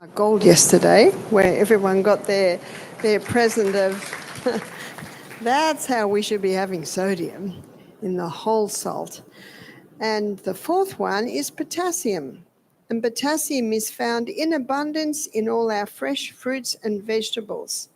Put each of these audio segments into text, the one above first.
Gold yesterday, where everyone got their present of that's how we should be having sodium in the whole salt. And the fourth one is potassium. And potassium is found in abundance in all our fresh fruits and vegetables.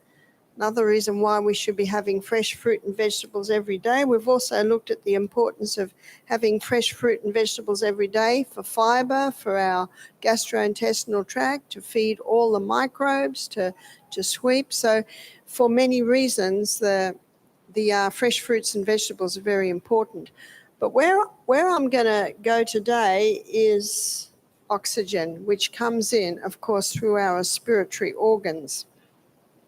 Another reason why we should be having fresh fruit and vegetables every day. We've also looked at the importance of having fresh fruit and vegetables every day for fibre, for our gastrointestinal tract, to feed all the microbes, to sweep. So for many reasons, the fresh fruits and vegetables are very important. But where I'm going to go today is oxygen, which comes in, of course, through our respiratory organs.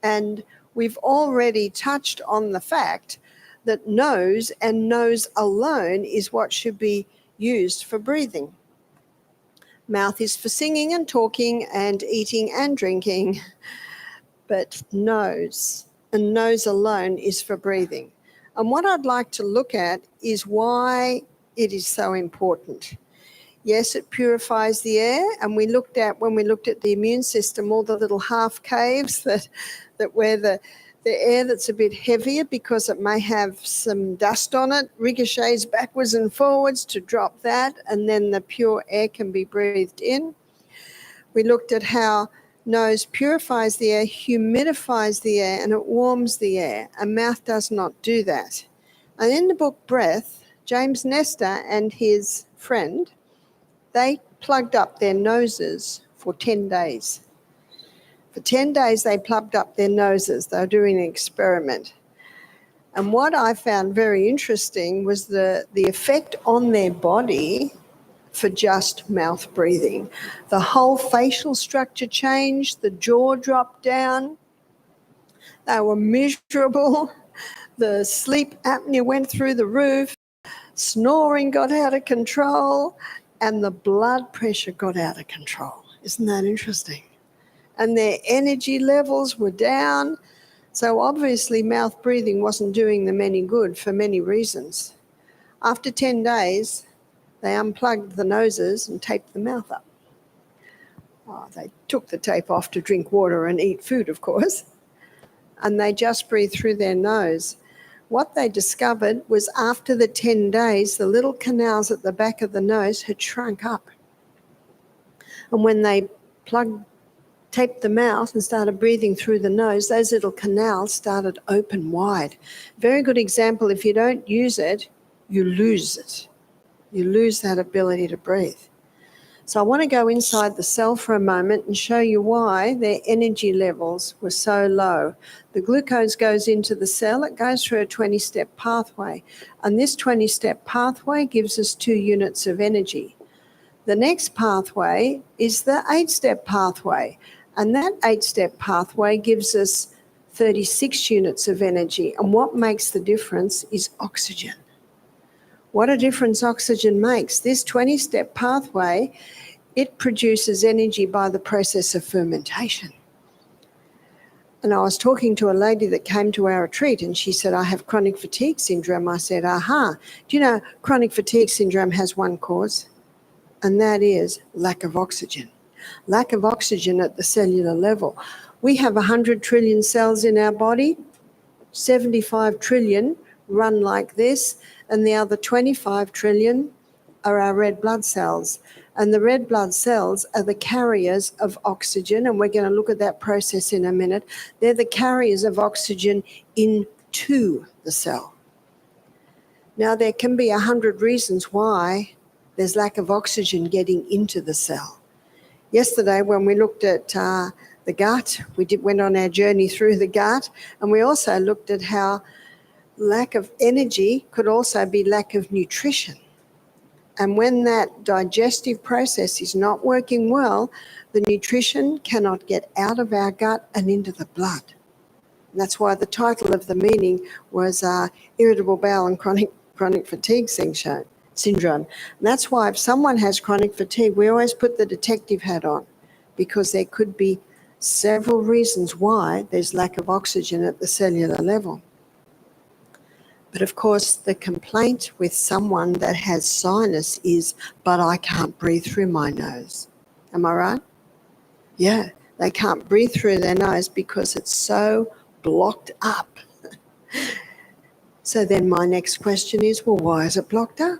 And we've already touched on the fact that nose and nose alone is what should be used for breathing. Mouth is for singing and talking and eating and drinking, but nose and nose alone is for breathing. And what I'd like to look at is why it is so important. Yes, it purifies the air, and when we looked at the immune system, all the little half caves that where the air that's a bit heavier because it may have some dust on it ricochets backwards and forwards to drop that, and then the pure air can be breathed in. We looked at how nose purifies the air, humidifies the air, and it warms the air. A mouth does not do that. And in the book Breath, James Nestor and his friend, they plugged up their noses for 10 days. For 10 days, they plugged up their noses. They were doing an experiment. And what I found very interesting was the effect on their body for just mouth breathing. The whole facial structure changed. The jaw dropped down. They were miserable. The sleep apnea went through the roof. Snoring got out of control. And the blood pressure got out of control. Isn't that interesting? And their energy levels were down. So obviously mouth breathing wasn't doing them any good for many reasons. After 10 days, they unplugged the noses and taped the mouth up. They took the tape off to drink water and eat food, of course. And they just breathed through their nose. What they discovered was after the 10 days, the little canals at the back of the nose had shrunk up. And when they taped the mouth and started breathing through the nose, those little canals started open wide. Very good example, if you don't use it, you lose it. You lose that ability to breathe. So I want to go inside the cell for a moment and show you why their energy levels were so low. The glucose goes into the cell. It goes through a 20-step pathway. And this 20-step pathway gives us 2 units of energy. The next pathway is the 8-step pathway. And that 8-step pathway gives us 36 units of energy. And what makes the difference is oxygen. What a difference oxygen makes. This 20-step pathway, it produces energy by the process of fermentation. And I was talking to a lady that came to our retreat and she said, I have chronic fatigue syndrome. I said, aha. Do you know chronic fatigue syndrome has one cause? And that is lack of oxygen. Lack of oxygen at the cellular level. We have 100 trillion cells in our body, 75 trillion run like this, and the other 25 trillion are our red blood cells. And the red blood cells are the carriers of oxygen, and we're going to look at that process in a minute. They're the carriers of oxygen into the cell. Now, there can be 100 reasons why there's lack of oxygen getting into the cell. Yesterday, when we looked at the gut, went on our journey through the gut, and we also looked at how lack of energy could also be lack of nutrition. And when that digestive process is not working well, the nutrition cannot get out of our gut and into the blood. And that's why the title of the meeting was Irritable Bowel and Chronic Fatigue Syndrome. And that's why if someone has chronic fatigue, we always put the detective hat on, because there could be several reasons why there's lack of oxygen at the cellular level. But of course, the complaint with someone that has sinus is, but I can't breathe through my nose. Am I right? Yeah, They can't breathe through their nose because it's so blocked up. So then my next question is, well, why is it blocked up?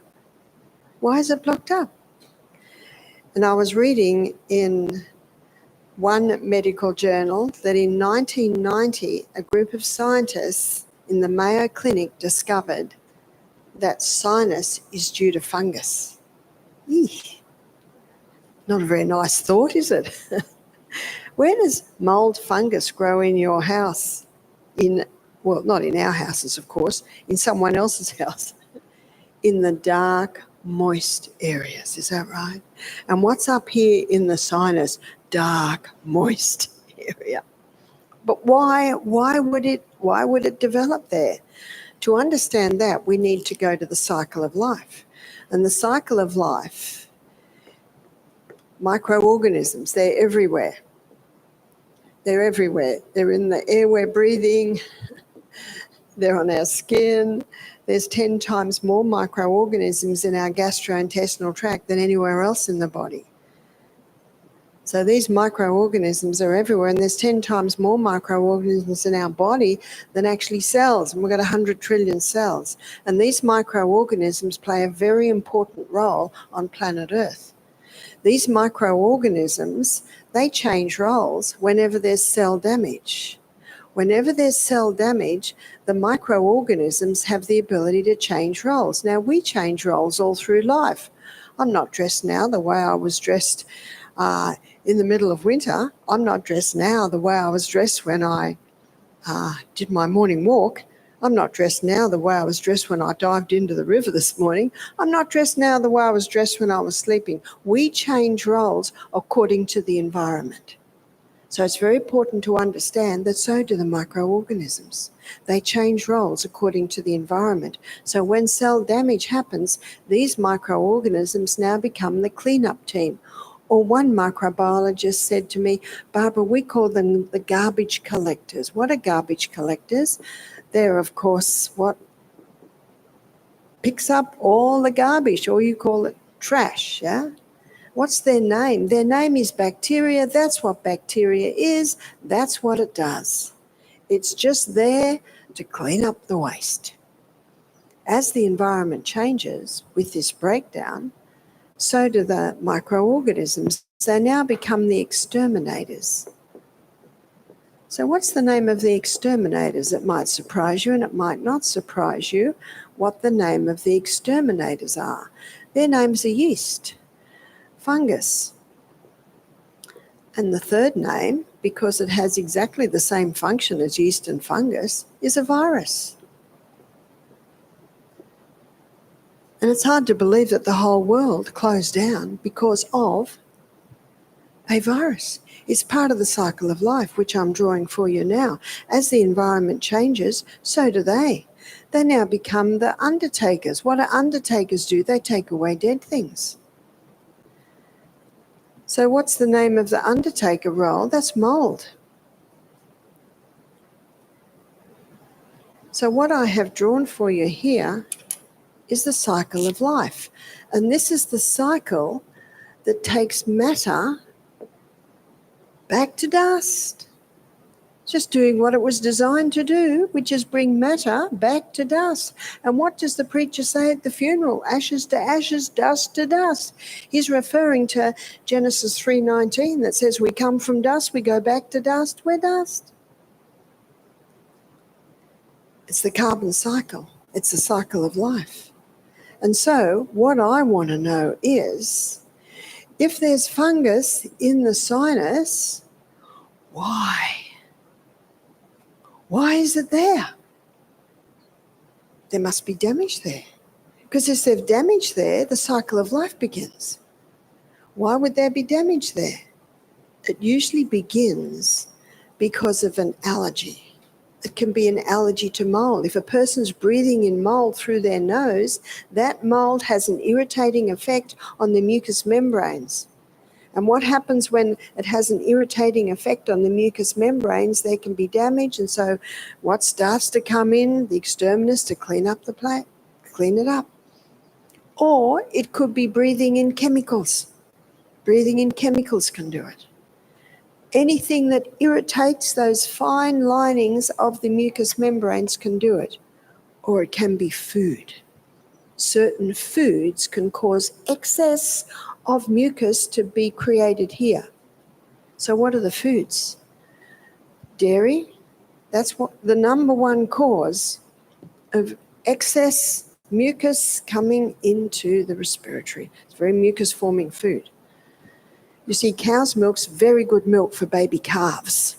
Why is it blocked up? And I was reading in one medical journal that in 1990, a group of scientists in the Mayo Clinic discovered that sinus is due to fungus. Eek. Not a very nice thought, is it? Where does mold fungus grow in your house? Well, not in our houses, of course, in someone else's house. In the dark, moist areas, is that right? And what's up here in the sinus? Dark, moist area. But why would it develop there? To understand that, we need to go to the cycle of life. And the cycle of life, microorganisms, they're everywhere. They're everywhere. They're in the air we're breathing. They're on our skin. There's 10 times more microorganisms in our gastrointestinal tract than anywhere else in the body. So these microorganisms are everywhere, and there's 10 times more microorganisms in our body than actually cells, and we've got 100 trillion cells. And these microorganisms play a very important role on planet Earth. These microorganisms, they change roles whenever there's cell damage. Whenever there's cell damage, the microorganisms have the ability to change roles. Now, we change roles all through life. I'm not dressed now the way I was dressed in the middle of winter. I'm not dressed now the way I was dressed when I did my morning walk. I'm not dressed now the way I was dressed when I dived into the river this morning. I'm not dressed now the way I was dressed when I was sleeping. We change roles according to the environment. So it's very important to understand that so do the microorganisms. They change roles according to the environment. So when cell damage happens, these microorganisms now become the cleanup team. Or one microbiologist said to me, Barbara, we call them the garbage collectors. What are garbage collectors? They're, of course, what picks up all the garbage, or you call it trash, yeah? What's their name? Their name is bacteria. That's what bacteria is. That's what it does. It's just there to clean up the waste. As the environment changes with this breakdown, so do the microorganisms. They now become the exterminators. So what's the name of the exterminators? It might surprise you and it might not surprise you what the name of the exterminators are. Their names are yeast, fungus. And the third name, because it has exactly the same function as yeast and fungus, is a virus. And it's hard to believe that the whole world closed down because of a virus. It's part of the cycle of life, which I'm drawing for you now. As the environment changes, so do they. They now become the undertakers. What do undertakers do? They take away dead things. So what's the name of the undertaker role? That's mold. So what I have drawn for you here is the cycle of life. And this is the cycle that takes matter back to dust. Just doing what it was designed to do, which is bring matter back to dust. And what does the preacher say at the funeral? Ashes to ashes, dust to dust. He's referring to Genesis 3:19 that says we come from dust, we go back to dust, we're dust. It's the carbon cycle. It's the cycle of life. And so what I want to know is, if there's fungus in the sinus, why? Why is it there? There must be damage there. Because if there's damage there, the cycle of life begins. Why would there be damage there? It usually begins because of an allergy. It can be an allergy to mold. If a person's breathing in mold through their nose, that mold has an irritating effect on the mucous membranes. And what happens when it has an irritating effect on the mucous membranes? They can be damaged, and so what starts to come in? The exterminus to clean up the plate, clean it up. Or it could be breathing in chemicals. Breathing in chemicals can do it. Anything that irritates those fine linings of the mucous membranes can do it. Or it can be food. Certain foods can cause excess of mucus to be created here. So what are the foods? Dairy, that's what the number one cause of excess mucus coming into the respiratory. It's very mucus-forming food. You see, cow's milk's very good milk for baby calves.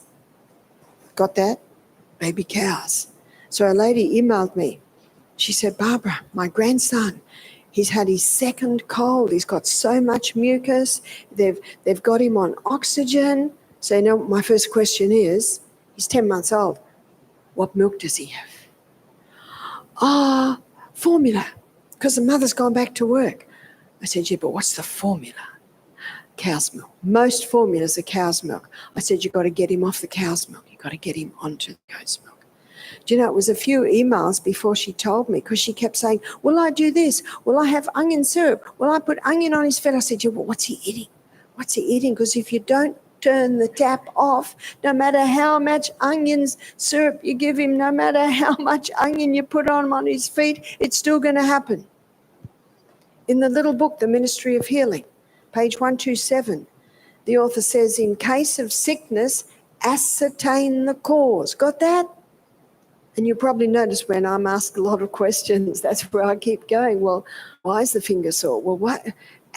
Got that? Baby cows. So a lady emailed me. She said, Barbara, my grandson, he's had his second cold. He's got so much mucus. They've got him on oxygen. So, my first question is, he's 10 months old. What milk does he have? Formula, because the mother's gone back to work. I said, yeah, but what's the formula? Cow's milk. Most formulas are cow's milk. I said, you've got to get him off the cow's milk. You've got to get him onto the goat's milk. Do you know, it was a few emails before she told me, because she kept saying, will I do this? Will I have onion syrup? Will I put onion on his fed? I said, yeah, well, what's he eating? What's he eating? Because if you don't turn the tap off, no matter how much onion syrup you give him, no matter how much onion you put on his feet, it's still going to happen. In the little book, The Ministry of Healing, page 127, the author says, in case of sickness, ascertain the cause. Got that? And you probably notice when I'm asked a lot of questions, that's where I keep going. Well, why is the finger sore? Well, what?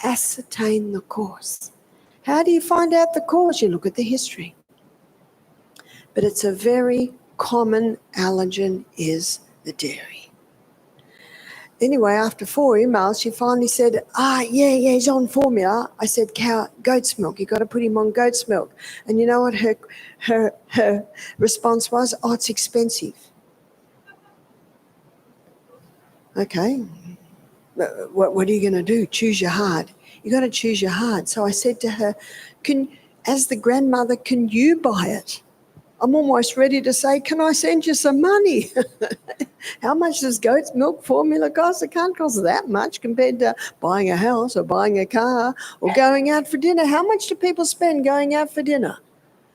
Ascertain the cause. How do you find out the cause? You look at the history. But it's a very common allergen is the dairy. Anyway, after 4 emails, she finally said, yeah, he's on formula. I said, goat's milk. You've got to put him on goat's milk. And you know what her response was? Oh, it's expensive. Okay, what are you going to do? Choose your heart. You got to choose your heart. So I said to her, as the grandmother, can you buy it? I'm almost ready to say, can I send you some money? How much does goat's milk formula cost? It can't cost that much compared to buying a house or buying a car or going out for dinner. How much do people spend going out for dinner?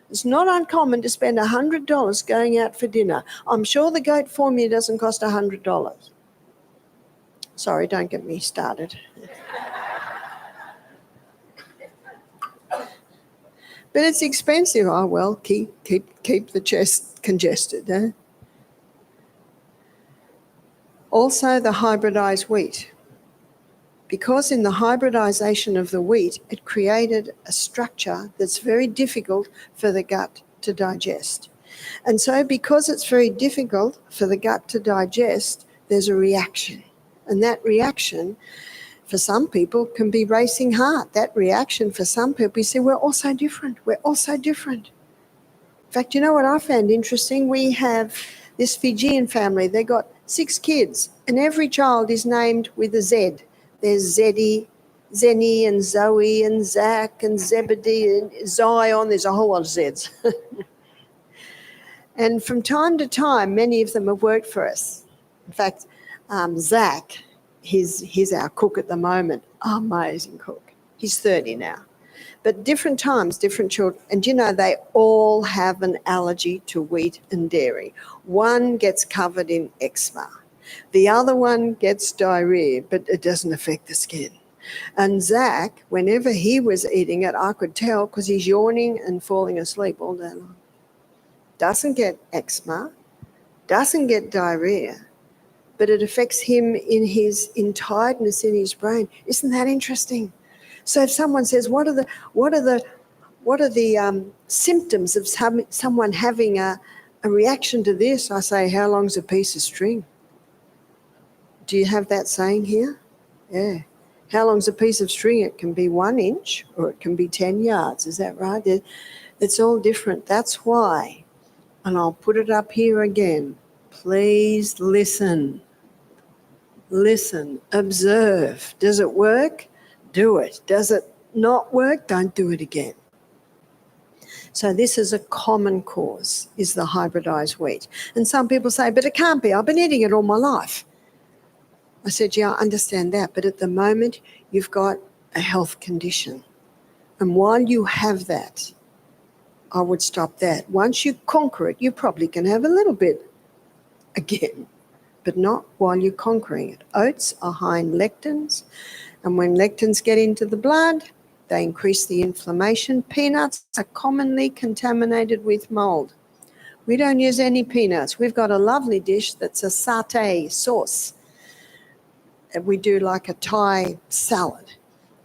It's not uncommon to spend $100 going out for dinner. I'm sure the goat formula doesn't cost $100. Sorry, don't get me started. But it's expensive. Oh, well, keep the chest congested. Eh? Also, the hybridized wheat. Because in the hybridization of the wheat, it created a structure that's very difficult for the gut to digest. And so because it's very difficult for the gut to digest, there's a reaction. And that reaction, for some people, can be racing heart. That reaction, for some people, you say, we're all so different. We're all so different. In fact, you know what I found interesting? We have this Fijian family. They got 6 kids, and every child is named with a Z. There's Zeddy, Zenny, and Zoe, and Zach, and Zebedee, and Zion. There's a whole lot of Zs. And from time to time, many of them have worked for us. In fact, Zach, he's our cook at the moment. Amazing cook. He's 30 now. But different times, different children. And you know, they all have an allergy to wheat and dairy. One gets covered in eczema. The other one gets diarrhea, but it doesn't affect the skin. And Zach, whenever he was eating it, I could tell because he's yawning and falling asleep all day long. Doesn't get eczema, doesn't get diarrhea, but it affects him in his tiredness in his brain. Isn't that interesting? So if someone says, what are the symptoms of someone having a reaction to this? I say, how long's a piece of string? Do you have that saying here? Yeah. How long's a piece of string? It can be 1 inch or it can be 10 yards. Is that right? It's all different. That's why, and I'll put it up here again, please listen. Listen, observe. Does it work? Do it. Does it not work? Don't do it again. So this is a common cause, is the hybridized wheat. And some people say, but it can't be. I've been eating it all my life. I said, yeah, I understand that. But at the moment, you've got a health condition. And while you have that, I would stop that. Once you conquer it, you probably can have a little bit again, but not while you're conquering it. Oats are high in lectins, and when lectins get into the blood, they increase the inflammation. Peanuts are commonly contaminated with mold. We don't use any peanuts. We've got a lovely dish that's a satay sauce. We do like a Thai salad.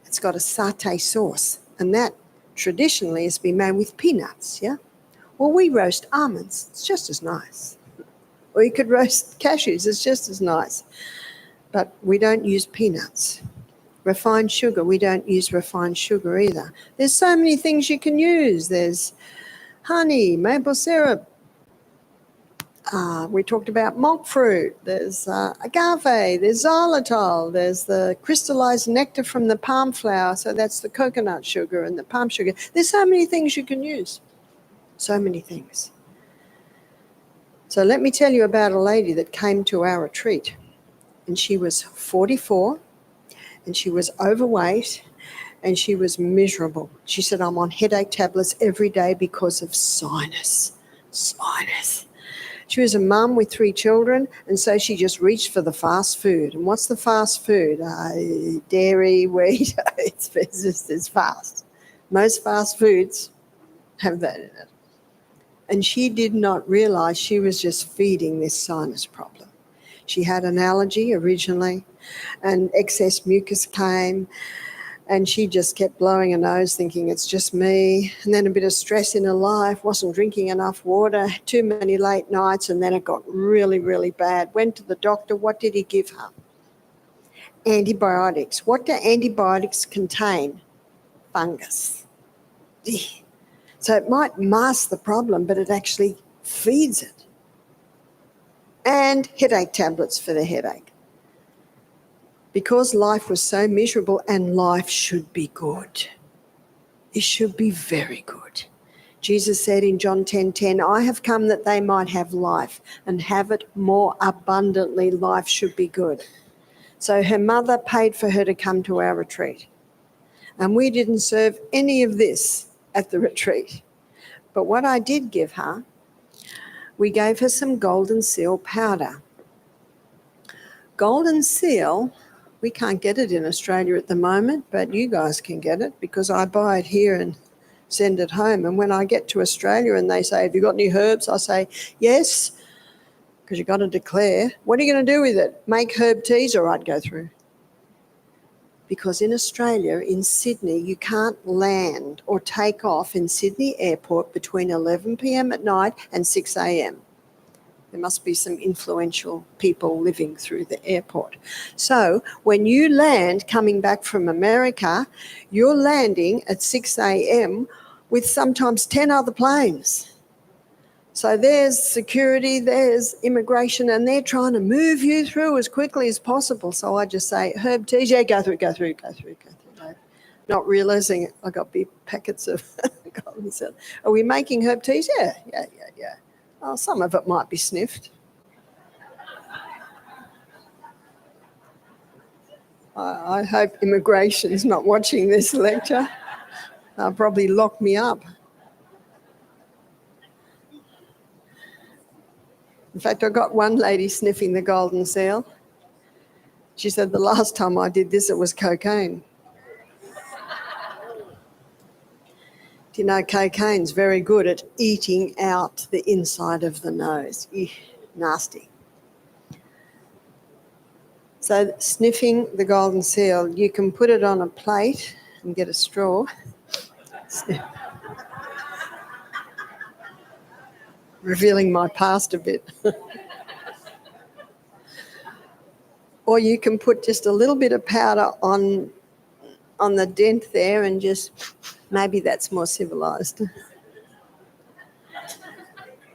It's got a satay sauce, and that traditionally has been made with peanuts, yeah? Well, we roast almonds. It's just as nice. Or you could roast cashews. It's just as nice. But we don't use peanuts. Refined sugar, we don't use refined sugar either. There's so many things you can use. There's honey, maple syrup. We talked about monk fruit. There's agave. There's xylitol. There's the crystallized nectar from the palm flower. So that's the coconut sugar and the palm sugar. There's so many things you can use. So many things. So let me tell you about a lady that came to our retreat. And she was 44. And she was overweight. And she was miserable. She said, I'm on headache tablets every day because of sinus. Sinus. She was a mum with 3 children, and so she just reached for the fast food. And what's the fast food? Dairy, wheat, it's fast. Most fast foods have that in it. And she did not realise she was just feeding this sinus problem. She had an allergy originally, and excess mucus came, and she just kept blowing her nose thinking it's just me, and then a bit of stress in her life, wasn't drinking enough water, too many late nights, and then it got really, really bad. Went to the doctor. What did he give her? Antibiotics. What do antibiotics contain? Fungus. So it might mask the problem, but it actually feeds it. And headache tablets for the headache. Because life was so miserable, and life should be good. It should be very good. Jesus said in John 10:10, I have come that they might have life and have it more abundantly. Life should be good. So her mother paid for her to come to our retreat. And we didn't serve any of this at the retreat. But what I did give her, we gave her some golden seal powder. Golden seal, we can't get it in Australia at the moment, but you guys can get it because I buy it here and send it home. And when I get to Australia and they say, have you got any herbs? I say, yes, because you've got to declare. What are you going to do with it? Make herb teas? Or I'd go through. Because in Australia, in Sydney, you can't land or take off in Sydney Airport between 11 p.m. at night and 6 a.m. There must be some influential people living through the airport. So when you land coming back from America, you're landing at 6 a.m. with sometimes 10 other planes. So there's security, there's immigration, and they're trying to move you through as quickly as possible. So I just say, herb teas, yeah, go through. Not realising I got big packets of golden seal. Are we making herb teas? Yeah. Oh, some of it might be sniffed. I hope immigration's not watching this lecture. They'll probably lock me up. In fact, I got one lady sniffing the golden seal. She said, the last time I did this, it was cocaine. Do you know cocaine's very good at eating out the inside of the nose? Nasty. So sniffing the golden seal, you can put it on a plate and get a straw. Revealing my past a bit. Or you can put just a little bit of powder on the dent there and just, maybe that's more civilised.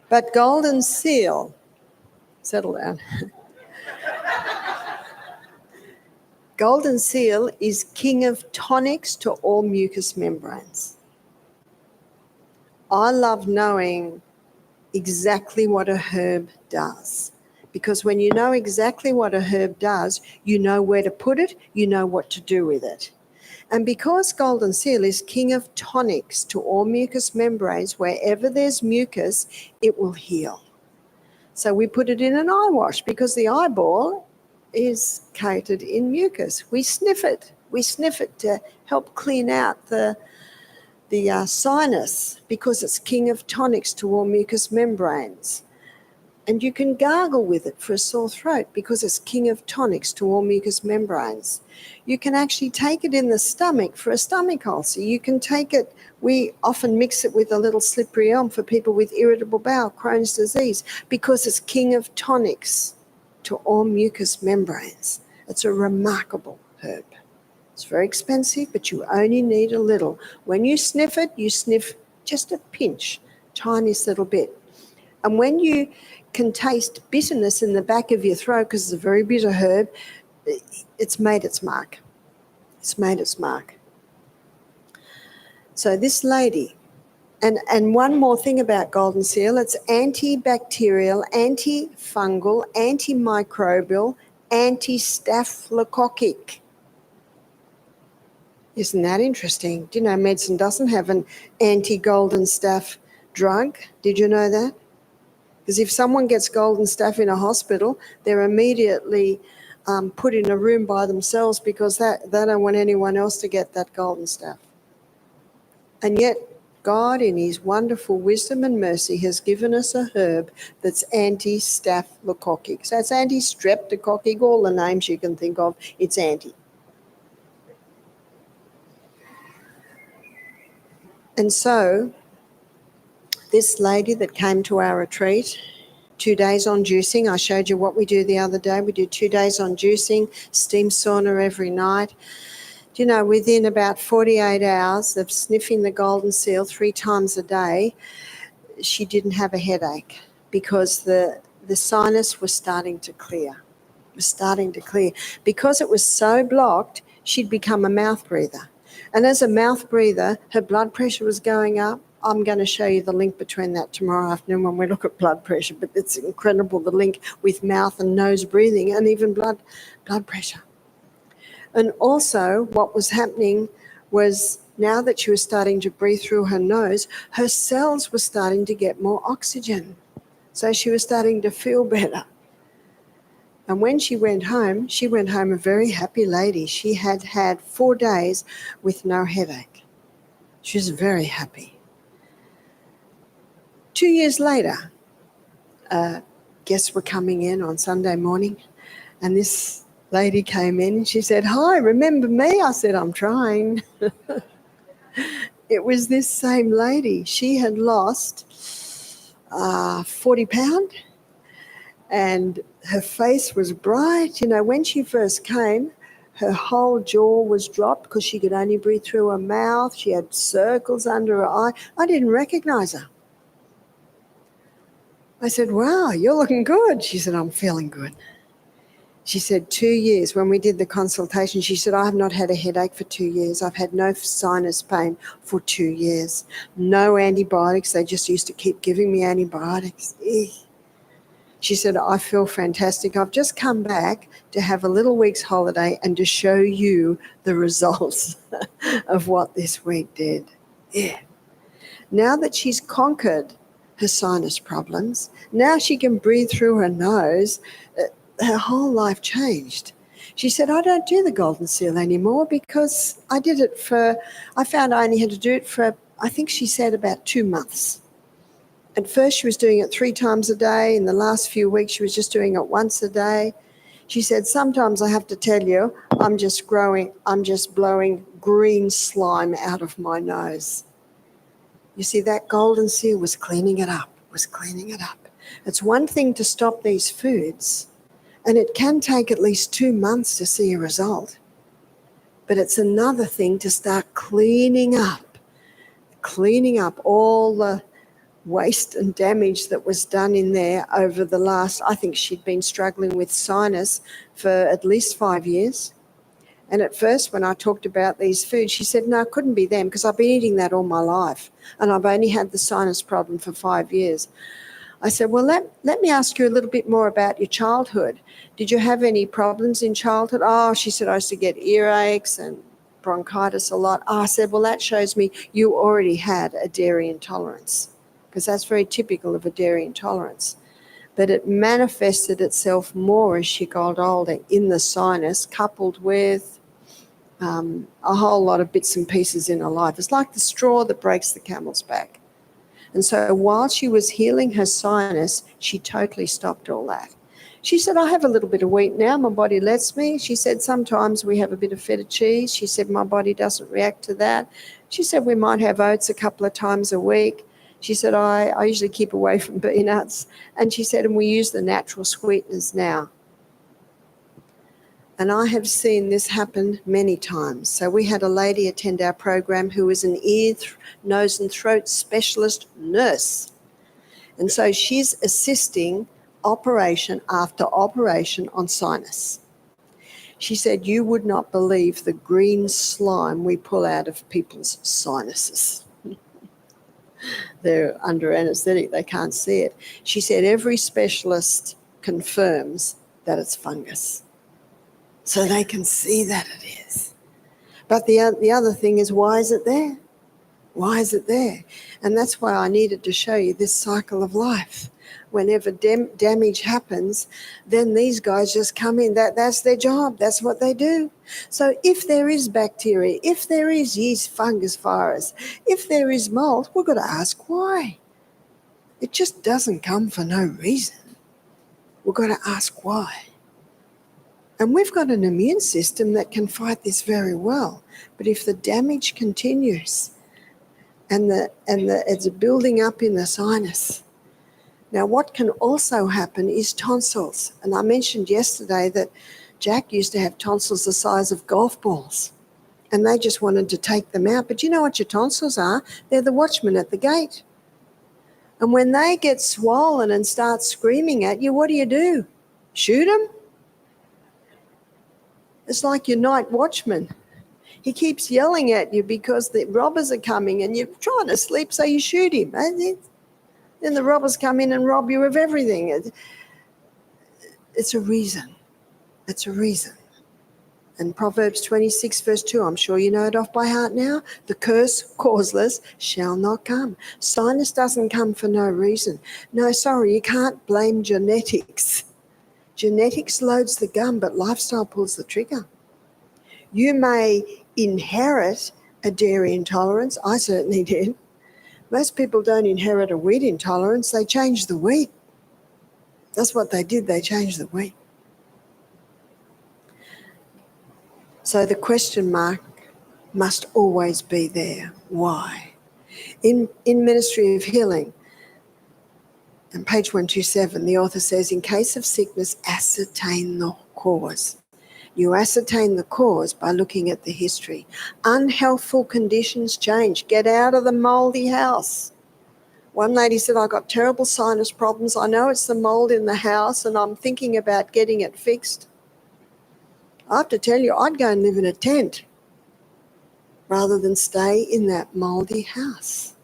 But golden seal, settle down. Golden seal is king of tonics to all mucous membranes. I love knowing exactly what a herb does, because when you know exactly what a herb does, you know where to put it, you know what to do with it. And because golden seal is king of tonics to all mucous membranes, wherever there's mucus, it will heal. So we put it in an eye wash because the eyeball is coated in mucus. We sniff it. We sniff it to help clean out the sinus because it's king of tonics to all mucous membranes. And you can gargle with it for a sore throat because it's king of tonics to all mucous membranes. You can actually take it in the stomach for a stomach ulcer. You can take it, we often mix it with a little slippery elm for people with irritable bowel, Crohn's disease, because it's king of tonics to all mucous membranes. It's a remarkable herb. It's very expensive, but you only need a little. When you sniff it, you sniff just a pinch, tiniest little bit. And when you can taste bitterness in the back of your throat, because it's a very bitter herb, it's made its mark. It's made its mark. So this lady, and one more thing about golden seal, it's antibacterial, antifungal, antimicrobial, anti-staphylococcic. Isn't that interesting? Do you know medicine doesn't have an anti-golden staph drug? Did you know that? Because if someone gets golden staph in a hospital, they're immediately put in a room by themselves because they don't want anyone else to get that golden staph. And yet God, in his wonderful wisdom and mercy, has given us a herb that's anti-staphylococcic. So it's anti-streptococcic, all the names you can think of, it's anti. And so this lady that came to our retreat, 2 days on juicing, I showed you what we do the other day. We do 2 days on juicing, steam sauna every night. Do you know, within about 48 hours of sniffing the golden seal 3 times a day, she didn't have a headache because the sinus was starting to clear. It was starting to clear. Because it was so blocked, she'd become a mouth breather. And as a mouth breather, her blood pressure was going up. I'm going to show you the link between that tomorrow afternoon when we look at blood pressure, but it's incredible, the link with mouth and nose breathing and even blood pressure. And also what was happening was now that she was starting to breathe through her nose, her cells were starting to get more oxygen. So she was starting to feel better. And when she went home a very happy lady. She had had 4 days with no headache. She was very happy. 2 years later, guests were coming in on Sunday morning, and this lady came in and she said, "Hi, remember me?" I said, "I'm trying." It was this same lady. She had lost 40 pounds and her face was bright. You know, when she first came, her whole jaw was dropped because she could only breathe through her mouth. She had circles under her eye. I didn't recognize her. I said, "Wow, you're looking good." She said, "I'm feeling good." She said 2 years, when we did the consultation, she said, "I have not had a headache for 2 years. I've had no sinus pain for 2 years. No antibiotics. They just used to keep giving me antibiotics." She said, "I feel fantastic. I've just come back to have a little week's holiday and to show you the results of what this week did." Yeah. Now that she's conquered her sinus problems, now she can breathe through her nose, her whole life changed. She said, "I don't do the golden seal anymore because I found I only had to do it for, I think she said about 2 months. At first she was doing it 3 times a day. In the last few weeks she was just doing it once a day. She said, "Sometimes I have to tell you, I'm just blowing green slime out of my nose." You see, that golden seal was cleaning it up, It's one thing to stop these foods, and it can take at least 2 months to see a result. But it's another thing to start cleaning up all the waste and damage that was done in there over the last, I think she'd been struggling with sinus for at least 5 years. And at first when I talked about these foods, she said, "No, it couldn't be them because I've been eating that all my life and I've only had the sinus problem for 5 years. I said, "Well, let me ask you a little bit more about your childhood. Did you have any problems in childhood?" "Oh," she said, "I used to get earaches and bronchitis a lot. I said, well, that shows me you already had a dairy intolerance, because that's very typical of a dairy intolerance. But it manifested itself more as she got older in the sinus, coupled with a whole lot of bits and pieces in her life. It's like the straw that breaks the camel's back. And so while she was healing her sinus, she totally stopped all that. She said, I have a little bit of wheat now, my body lets me. She said, sometimes we have a bit of feta cheese. She said, my body doesn't react to that. She said, we might have oats a couple of times a week. She said, I usually keep away from peanuts. And she said, and we use the natural sweeteners now. And I have seen this happen many times. So we had a lady attend our program who was an ear, nose and throat specialist nurse. And so she's assisting operation after operation on sinus. She said, you would not believe the green slime we pull out of people's sinuses. They're under anesthetic, they can't see it. She said, every specialist confirms that it's fungus. So they can see that it is. But the other thing is, why is it there? Why is it there? And that's why I needed to show you this cycle of life. Whenever damage happens, then these guys just come in. That's their job. That's what they do. So if there is bacteria, if there is yeast, fungus, virus, if there is mold, we've got to ask why. It just doesn't come for no reason. We've got to ask why. And we've got an immune system that can fight this very well. But if the damage continues and it's building up in the sinus. Now, what can also happen is tonsils. And I mentioned yesterday that Jack used to have tonsils the size of golf balls. And they just wanted to take them out. But you know what your tonsils are? They're the watchmen at the gate. And when they get swollen and start screaming at you, what do? Shoot them? It's like your night watchman. He keeps yelling at you because the robbers are coming and you're trying to sleep, so you shoot him. Then the robbers come in and rob you of everything. It's a reason. It's a reason. And Proverbs 26 verse 2, I'm sure you know it off by heart now. The curse, causeless, shall not come. Sinus doesn't come for no reason. No, sorry, you can't blame genetics. Genetics loads the gun, but lifestyle pulls the trigger. You may inherit a dairy intolerance. I certainly did. Most people don't inherit a wheat intolerance. They change the wheat. That's what they did. They changed the wheat. So the question mark must always be there. Why? In Ministry of Healing, on page 127, the author says, in case of sickness, ascertain the cause. You ascertain the cause by looking at the history. Unhealthful conditions change. Get out of the mouldy house. One lady said, I got terrible sinus problems. I know it's the mold in the house and I'm thinking about getting it fixed. I have to tell you, I'd go and live in a tent rather than stay in that mouldy house.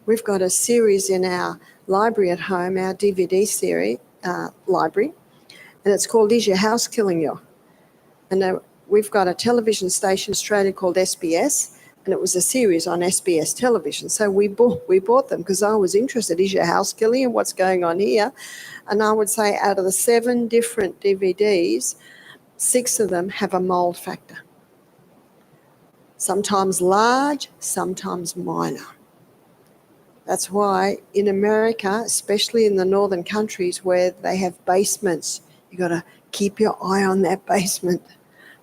We've got a series in our library at home, our DVD series, library, and it's called Is Your House Killing You? And we've got a television station in Australia called SBS, and it was a series on SBS television. So we bought them because I was interested. Is your house killing you? What's going on here? And I would say out of the 7 different DVDs, 6 of them have a mold factor. Sometimes large, sometimes minor. That's why in America, especially in the northern countries where they have basements, you've got to keep your eye on that basement.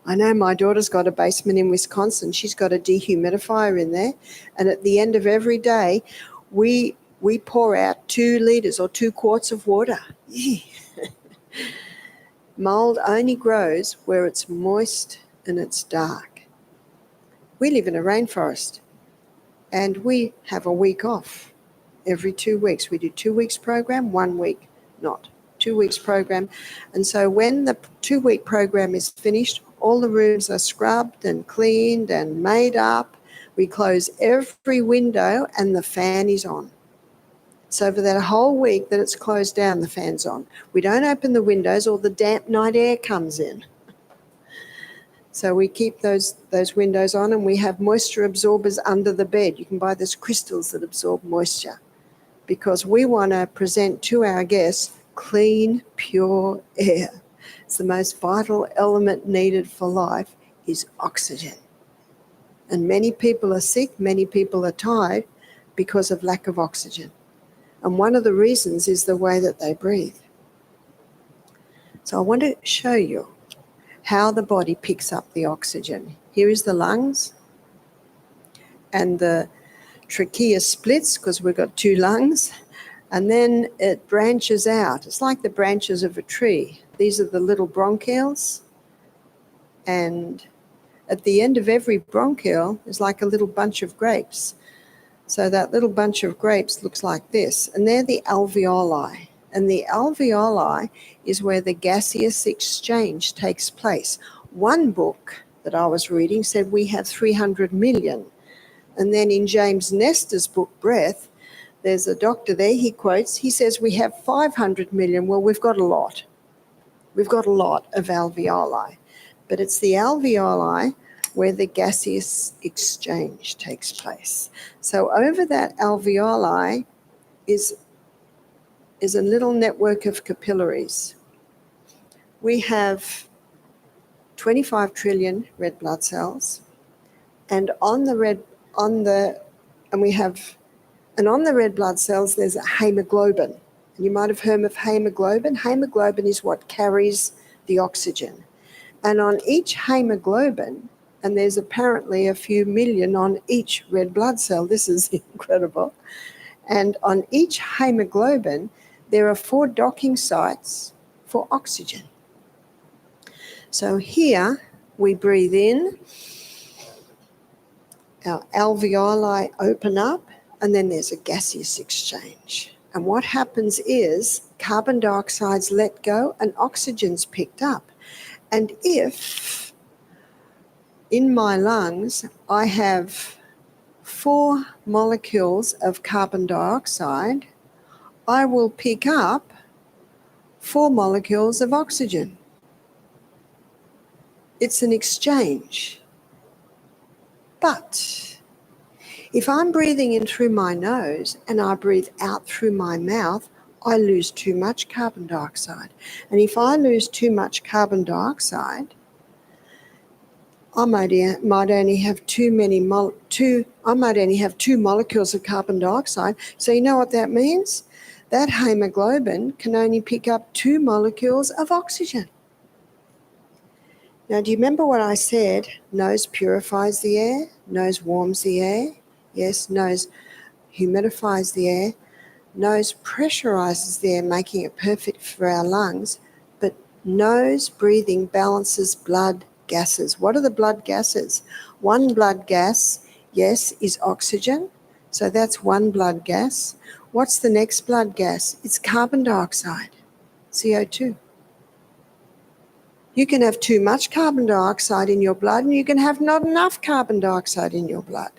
I know my daughter's got a basement in Wisconsin. She's got a dehumidifier in there. And at the end of every day, we pour out 2 litres or 2 quarts of water. Mold only grows where it's moist and it's dark. We live in a rainforest and we have a week off every 2 weeks. We do 2 weeks program, 1 week not. 2 weeks program. And so when the 2-week program is finished, all the rooms are scrubbed and cleaned and made up. We close every window and the fan is on. So for that whole week that it's closed down, the fan's on. We don't open the windows or the damp night air comes in. So we keep those windows on, and we have moisture absorbers under the bed. You can buy those crystals that absorb moisture, because we want to present to our guests clean, pure air. It's the most vital element needed for life is oxygen. And many people are sick, many people are tired because of lack of oxygen. And one of the reasons is the way that they breathe. So I want to show you how the body picks up the oxygen. Here is the lungs, and the trachea splits because we've got two lungs, and then it branches out. It's like the branches of a tree. These are the little bronchioles, and at the end of every bronchiole is like a little bunch of grapes. So that little bunch of grapes looks like this, and they're the alveoli. And the alveoli is where the gaseous exchange takes place. One book that I was reading said we have 300 million. And then in James Nestor's book, Breath, there's a doctor there, he quotes, he says we have 500 million. Well, we've got a lot. We've got a lot of alveoli. But it's the alveoli where the gaseous exchange takes place. So over that alveoli is a little network of capillaries. We have 25 trillion red blood cells, and on the red blood cells there's a hemoglobin. And you might have heard of hemoglobin. Hemoglobin is what carries the oxygen. And on each hemoglobin, and there's apparently a few million on each red blood cell, this is incredible, and on each hemoglobin there are 4 docking sites for oxygen. So here we breathe in, our alveoli open up, and then there's a gaseous exchange. And what happens is carbon dioxide's let go and oxygen's picked up. And if in my lungs I have 4 molecules of carbon dioxide, I will pick up 4 molecules of oxygen. It's an exchange. But if I'm breathing in through my nose and I breathe out through my mouth, I lose too much carbon dioxide. And if I lose too much carbon dioxide, I might only have 2 molecules of carbon dioxide. So you know what that means? That hemoglobin can only pick up 2 molecules of oxygen. Now, do you remember what I said? Nose purifies the air, nose warms the air. Yes, nose humidifies the air. Nose pressurizes the air, making it perfect for our lungs. But nose breathing balances blood gases. What are the blood gases? One blood gas, yes, is oxygen. So that's one blood gas. What's the next blood gas? It's carbon dioxide, CO2. You can have too much carbon dioxide in your blood, and you can have not enough carbon dioxide in your blood.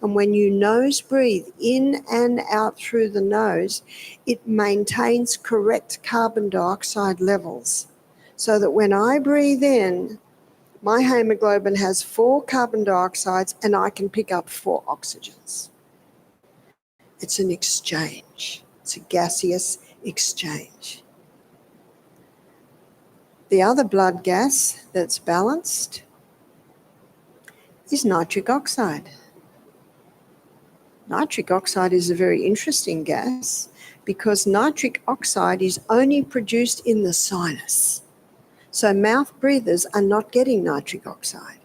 And when you nose breathe in and out through the nose, it maintains correct carbon dioxide levels. So that when I breathe in, my hemoglobin has 4 carbon dioxides and I can pick up 4 oxygens. It's an exchange. It's a gaseous exchange. The other blood gas that's balanced is nitric oxide. Nitric oxide is a very interesting gas because nitric oxide is only produced in the sinus. So mouth breathers are not getting nitric oxide.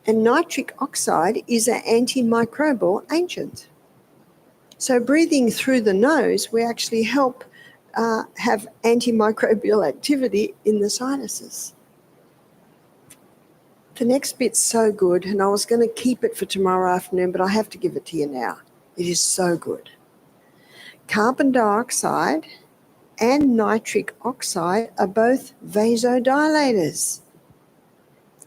And nitric oxide is an antimicrobial agent. So breathing through the nose, we actually help have antimicrobial activity in the sinuses. The next bit's so good, and I was going to keep it for tomorrow afternoon, but I have to give it to you now. It is so good. Carbon dioxide and nitric oxide are both vasodilators.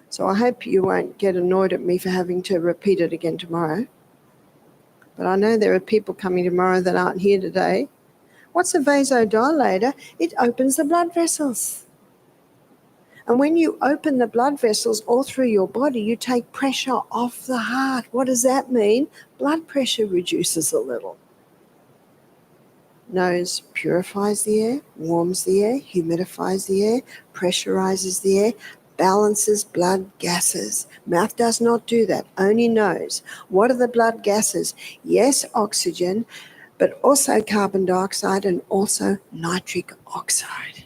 So I hope you won't get annoyed at me for having to repeat it again tomorrow. But I know there are people coming tomorrow that aren't here today. What's a vasodilator? It opens the blood vessels. And when you open the blood vessels all through your body, you take pressure off the heart. What does that mean? Blood pressure reduces a little. Nose purifies the air, warms the air, humidifies the air, pressurizes the air, balances blood gases. Mouth does not do that, only nose. What are the blood gases? Yes, oxygen, but also carbon dioxide and also nitric oxide.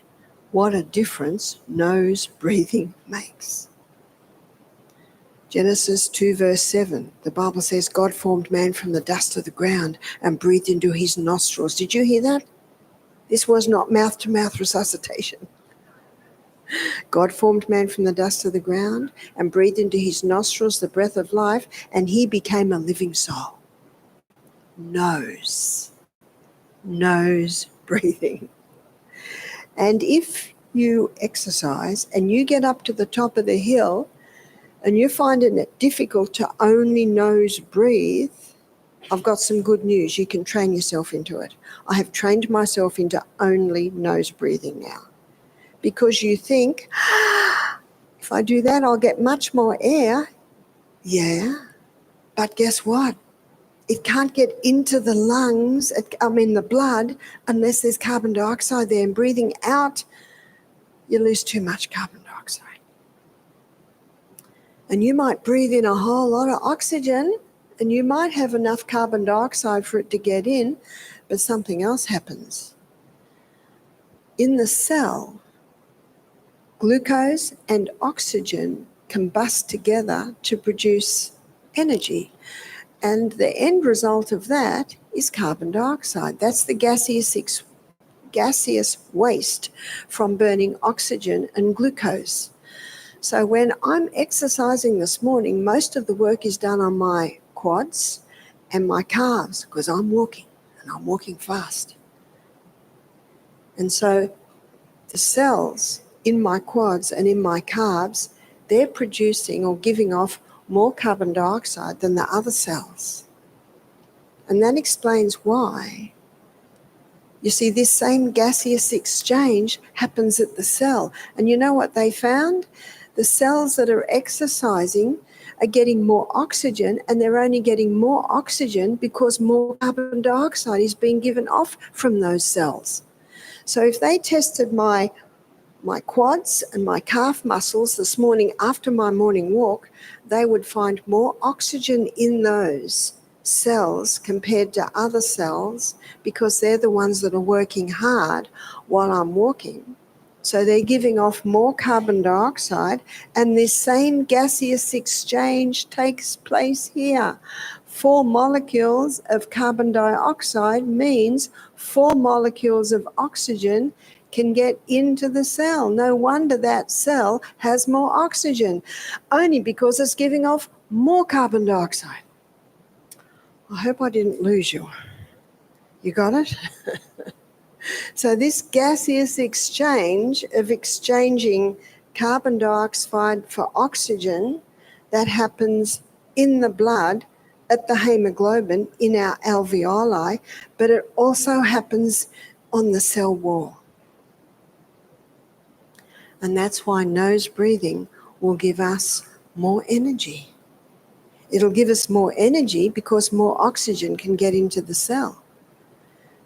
What a difference nose breathing makes. Genesis 2 verse 7, the Bible says God formed man from the dust of the ground and breathed into his nostrils. Did you hear that? This was not mouth-to-mouth resuscitation. God formed man from the dust of the ground and breathed into his nostrils the breath of life, and he became a living soul. Nose breathing. And if you exercise and you get up to the top of the hill and you're finding it difficult to only nose breathe, I've got some good news. You can train yourself into it. I have trained myself into only nose breathing now. Because you think, if I do that, I'll get much more air. Yeah, but guess what? It can't get into the lungs, the blood, unless there's carbon dioxide there. And breathing out, you lose too much carbon dioxide. And you might breathe in a whole lot of oxygen, and you might have enough carbon dioxide for it to get in, but something else happens. In the cell, glucose and oxygen combust together to produce energy. And the end result of that is carbon dioxide. That's the gaseous waste from burning oxygen and glucose. So when I'm exercising this morning, most of the work is done on my quads and my calves because I'm walking, and I'm walking fast. And so the cells in my quads and in my calves, they're producing or giving off more carbon dioxide than the other cells. And that explains why. You see, this same gaseous exchange happens at the cell. And you know what they found? The cells that are exercising are getting more oxygen, and they're only getting more oxygen because more carbon dioxide is being given off from those cells. So if they tested my quads and my calf muscles this morning after my morning walk, they would find more oxygen in those cells compared to other cells because they're the ones that are working hard while I'm walking. So they're giving off more carbon dioxide, and this same gaseous exchange takes place here. 4 molecules of carbon dioxide means 4 molecules of oxygen can get into the cell. No wonder that cell has more oxygen, only because it's giving off more carbon dioxide. I hope I didn't lose you. You got it? So this gaseous exchange of exchanging carbon dioxide for oxygen, that happens in the blood at the hemoglobin in our alveoli, but it also happens on the cell wall. And that's why nose breathing will give us more energy. It'll give us more energy because more oxygen can get into the cell.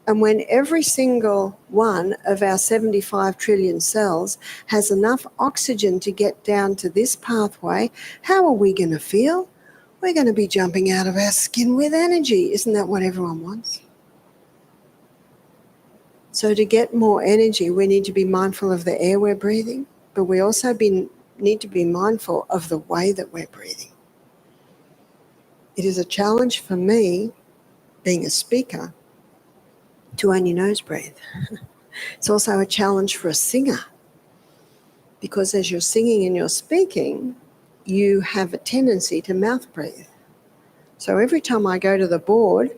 And when every single one of our 75 trillion cells has enough oxygen to get down to this pathway, how are we going to feel? We're going to be jumping out of our skin with energy. Isn't that what everyone wants? So to get more energy, we need to be mindful of the air we're breathing, but we also need to be mindful of the way that we're breathing. It is a challenge for me, being a speaker, to only nose breathe. It's also a challenge for a singer, because as you're singing and you're speaking, you have a tendency to mouth breathe. So every time I go to the board,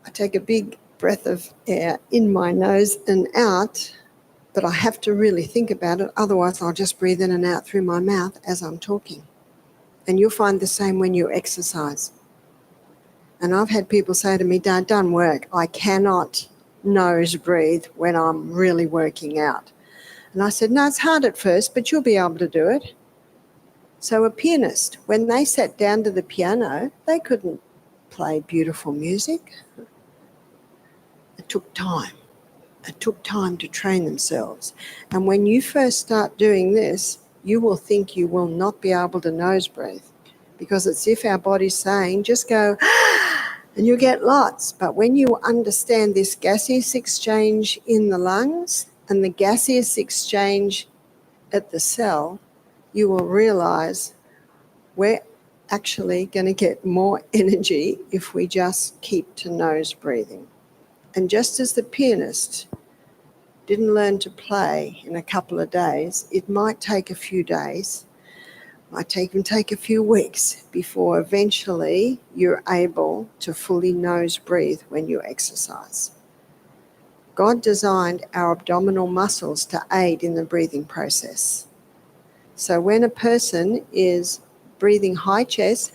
I take a big breath of air in my nose and out, but I have to really think about it, otherwise I'll just breathe in and out through my mouth as I'm talking. And you'll find the same when you exercise. And I've had people say to me, "That doesn't work. I cannot nose breathe when I'm really working out." And I said, no, it's hard at first, but you'll be able to do it. So a pianist, when they sat down to the piano, they couldn't play beautiful music. It took time. It took time to train themselves. And when you first start doing this, you will think you will not be able to nose breathe, because it's if our body's saying, just go, and you get lots. But when you understand this gaseous exchange in the lungs and the gaseous exchange at the cell, you will realize we're actually going to get more energy if we just keep to nose breathing. And just as the pianist didn't learn to play in a couple of days, it might take a few days, might even take a few weeks before eventually you're able to fully nose breathe when you exercise. God designed our abdominal muscles to aid in the breathing process. So when a person is breathing high chest,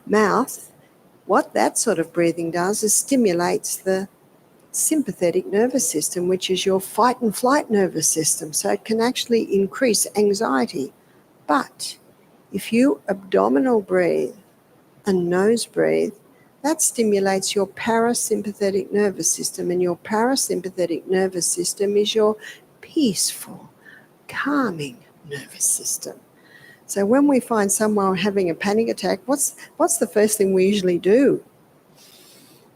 mouth, what that sort of breathing does is stimulates the sympathetic nervous system, which is your fight and flight nervous system. So it can actually increase anxiety. But if you abdominal breathe and nose breathe, that stimulates your parasympathetic nervous system, and your parasympathetic nervous system is your peaceful, calming nervous system. So when we find someone having a panic attack, what's the first thing we usually do?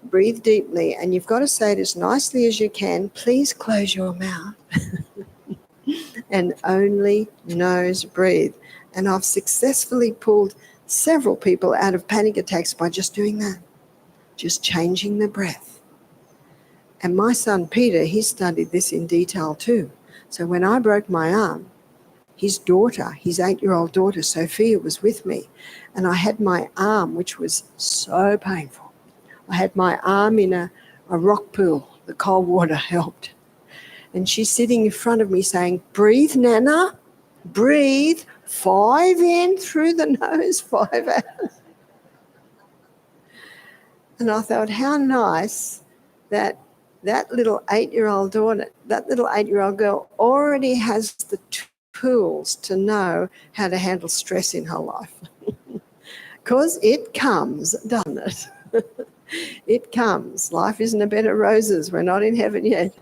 Breathe deeply, and you've got to say it as nicely as you can. Please close your mouth and only nose breathe. And I've successfully pulled several people out of panic attacks by just doing that, just changing the breath. And my son Peter, he studied this in detail too. So when I broke my arm, his daughter, his 8-year-old daughter, Sophia, was with me. And I had my arm, which was so painful. I had my arm in a rock pool. The cold water helped. And she's sitting in front of me saying, breathe, Nana, breathe. 5 in through the nose, 5 out. And I thought, how nice that little 8-year-old daughter, that little 8-year-old girl already has the tools to know how to handle stress in her life. Because it comes, doesn't it? It comes. Life isn't a bed of roses. We're not in heaven yet.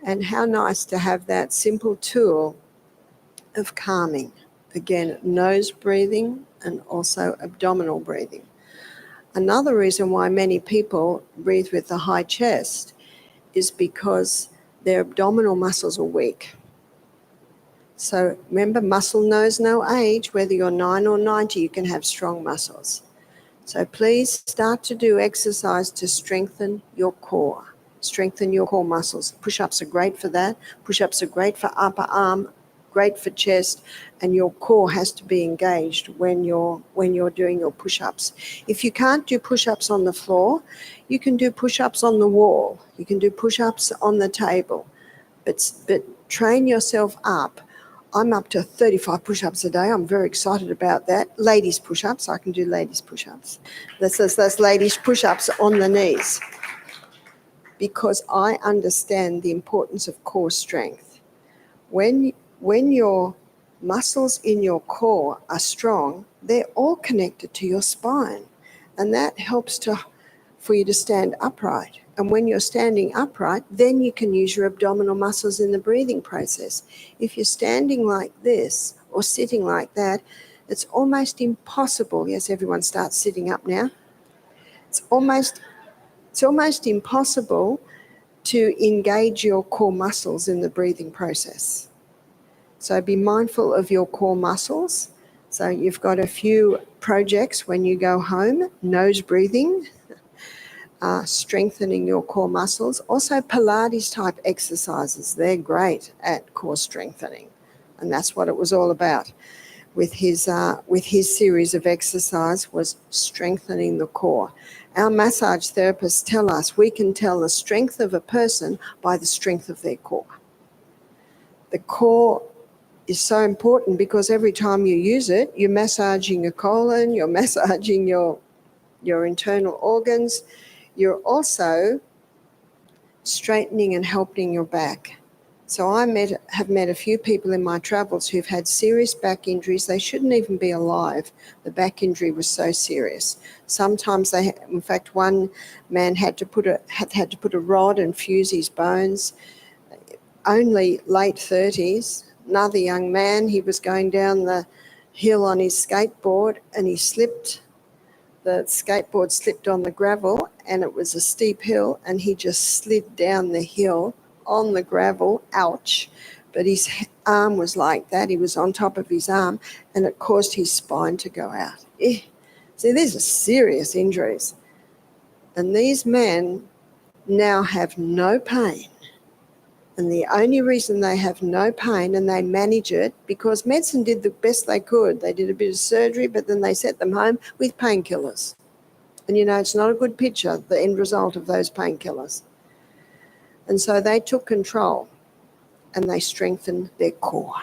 And how nice to have that simple tool of calming. Again, nose breathing and also abdominal breathing. Another reason why many people breathe with a high chest is because their abdominal muscles are weak. So remember, muscle knows no age. Whether you're 9 or 90, you can have strong muscles. So please start to do exercise to strengthen your core. Strengthen your core muscles. Push-ups are great for that. Push-ups are great for upper arm, great for chest, and your core has to be engaged when you're doing your push-ups. If you can't do push-ups on the floor, you can do push-ups on the wall. You can do push-ups on the table. But train yourself up. I'm up to 35 push-ups a day. I'm very excited about that. Ladies push-ups, I can do ladies push-ups. That's ladies push-ups on the knees, because I understand the importance of core strength. When your muscles in your core are strong, they're all connected to your spine, and that helps for you to stand upright. And when you're standing upright, then you can use your abdominal muscles in the breathing process. If you're standing like this or sitting like that, it's almost impossible. Yes, everyone starts sitting up now. It's almost impossible to engage your core muscles in the breathing process. So be mindful of your core muscles. So you've got a few projects when you go home: nose breathing, strengthening your core muscles. Also Pilates type exercises, they're great at core strengthening. And that's what it was all about with his series of exercise, was strengthening the core. Our massage therapists tell us we can tell the strength of a person by the strength of their core. The core is so important because every time you use it, you're massaging your colon, you're massaging your internal organs. You're also straightening and helping your back. So I have met a few people in my travels who've had serious back injuries. They shouldn't even be alive. The back injury was so serious. Sometimes in fact, one man had to put a rod and fuse his bones. Only late 30s. Another young man, he was going down the hill on his skateboard and he slipped. The skateboard slipped on the gravel and it was a steep hill and he just slid down the hill on the gravel. Ouch. But his arm was like that. He was on top of his arm and it caused his spine to go out. See, these are serious injuries. And these men now have no pain. And the only reason they have no pain and they manage it, because medicine did the best they could. They did a bit of surgery, but then they sent them home with painkillers. And it's not a good picture, the end result of those painkillers. And so they took control and they strengthened their core,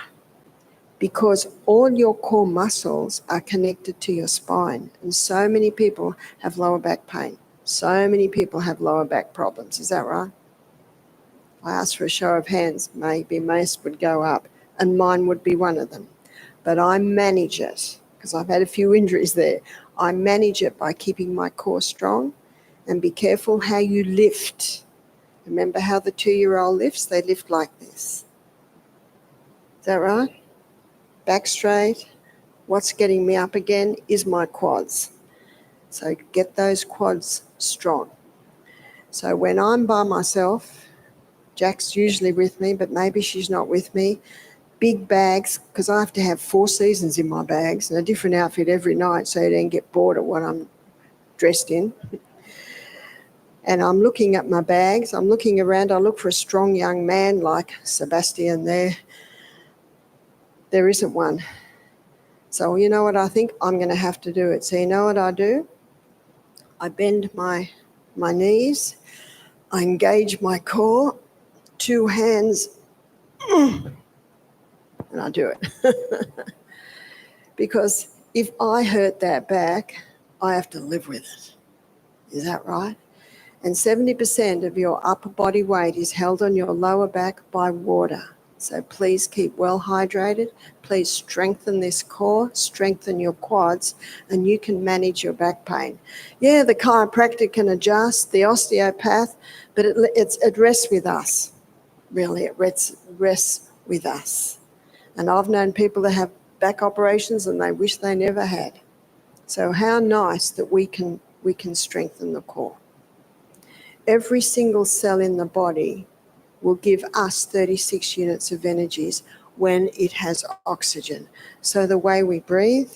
because all your core muscles are connected to your spine. And so many people have lower back pain. So many people have lower back problems. Is that right? I asked for a show of hands, maybe most would go up, and mine would be one of them. But I manage it, because I've had a few injuries there. I manage it by keeping my core strong, and be careful how you lift. Remember how the 2-year-old lifts? They lift like this. Is that right? Back straight. What's getting me up again is my quads. So get those quads strong. So when I'm by myself, Jack's usually with me, but maybe she's not with me. Big bags, because I have to have 4 seasons in my bags and a different outfit every night so you don't get bored of what I'm dressed in. And I'm looking at my bags. I'm looking around. I look for a strong young man like Sebastian there. There isn't one. So you know what I think? I'm going to have to do it. So you know what I do? I bend my knees. I engage my core. 2 hands. And I do it. Because if I hurt that back, I have to live with it. Is that right? And 70% of your upper body weight is held on your lower back by water. So please keep well hydrated. Please strengthen this core, strengthen your quads, and you can manage your back pain. Yeah, the chiropractor can adjust, the osteopath, but it rests with us. Really, it rests with us. And I've known people that have back operations and they wish they never had. So how nice that we can strengthen the core. Every single cell in the body will give us 36 units of energies when it has oxygen. So the way we breathe,